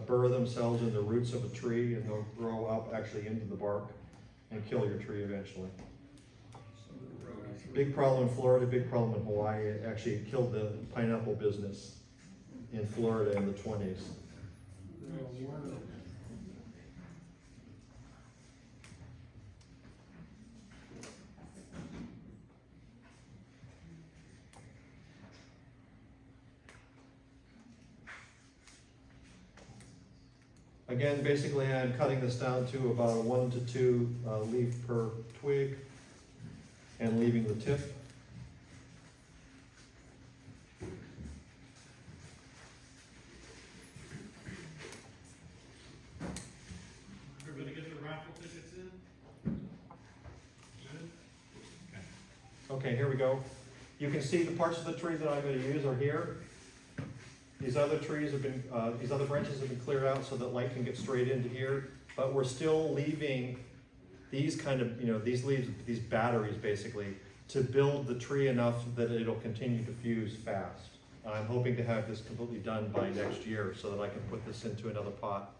burrow themselves in the roots of a tree, and they'll grow up actually into the bark and kill your tree eventually. Big problem in Florida, big problem in Hawaii. It actually killed the pineapple business in Florida in the 20s. Again, basically I'm cutting this down to about a 1 to 2 leaf per twig and leaving the tip. Everybody get the raffle tickets in? Good? Okay, here we go. You can see the parts of the tree that I'm going to use are here. These other trees have been, these other branches have been cleared out so that light can get straight into here, but we're still leaving these kind of, these leaves, these batteries basically, to build the tree enough that it'll continue to fuse fast. I'm hoping to have this completely done by next year so that I can put this into another pot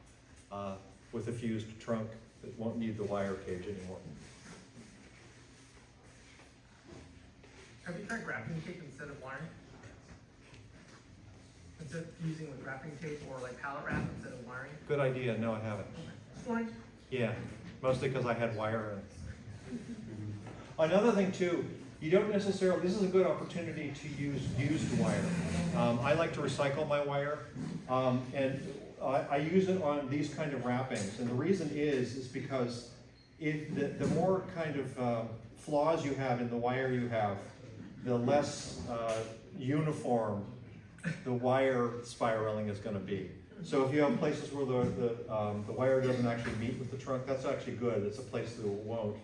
with a fused trunk that won't need the wire cage anymore. Have you tried graphing tape instead of wiring? Instead of using the graphing tape or like pallet wrap instead of wiring? Good idea. No, I haven't. Wiring? Yeah, mostly because I had wire in. Another thing too, you don't necessarily, this is a good opportunity to use used wire. I like to recycle my wire, and I use it on these kind of wrappings. And the reason is because the more kind of flaws you have in the wire you have, the less uniform the wire spiraling is going to be. So if you have places where the wire doesn't actually meet with the trunk, that's actually good. It's a place that it won't.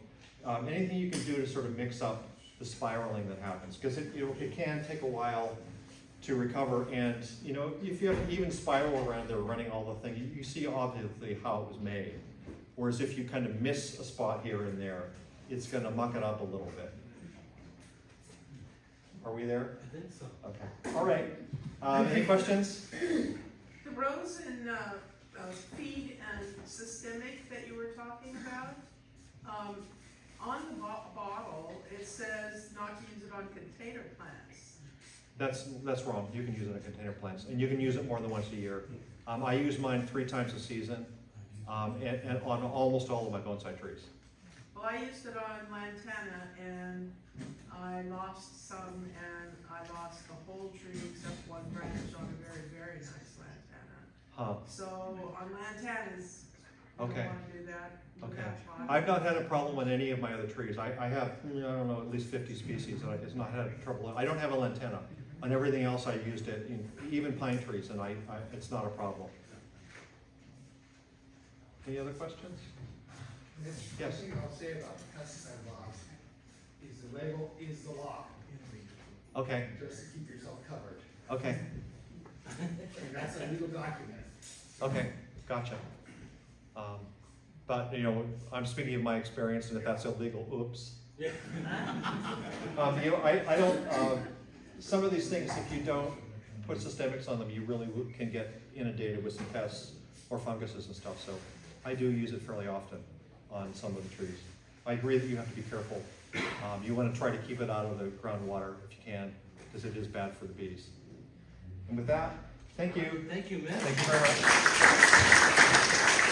Anything you can do to sort of mix up the spiraling that happens, because it can take a while to recover. And if you have an even spiral around there running all the things, you see obviously how it was made. Whereas if you kind of miss a spot here and there, it's going to muck it up a little bit. Are we there? I think so. Okay. All right. Any questions? The rows in feed and systemic that you were talking about, on the bottle, it says not to use it on container plants. That's wrong. You can use it in container plants, and you can use it more than once a year. I use mine 3 times a season, and on almost all of my bonsai trees. Well, I used it on lantana and I lost some and I lost the whole tree except one branch on a very, very nice lantana. Huh, So on lantanas, you don't Okay. wanna do that. with okay. that pot. I've not had a problem with any of my other trees. I have, I don't know, at least 50 species, and it's not had trouble. I don't have a lantana. On everything else, I used it, even pine trees, and it's not a problem. Any other questions? Mitch, Yes. the thing I'll say about the pesticide laws is the label is the law. Okay, Just to keep yourself covered. okay, And that's a legal document. okay, gotcha. But, I'm speaking of my experience, and if that's illegal, oops. I don't, some of these things, if you don't put systemics on them, you really can get inundated with some pests or funguses and stuff, so I do use it fairly often on some of the trees. I agree that you have to be careful. You want to try to keep it out of the groundwater if you can, because it is bad for the bees. And with that, thank you. Thank you, Mitch. Thank you very much.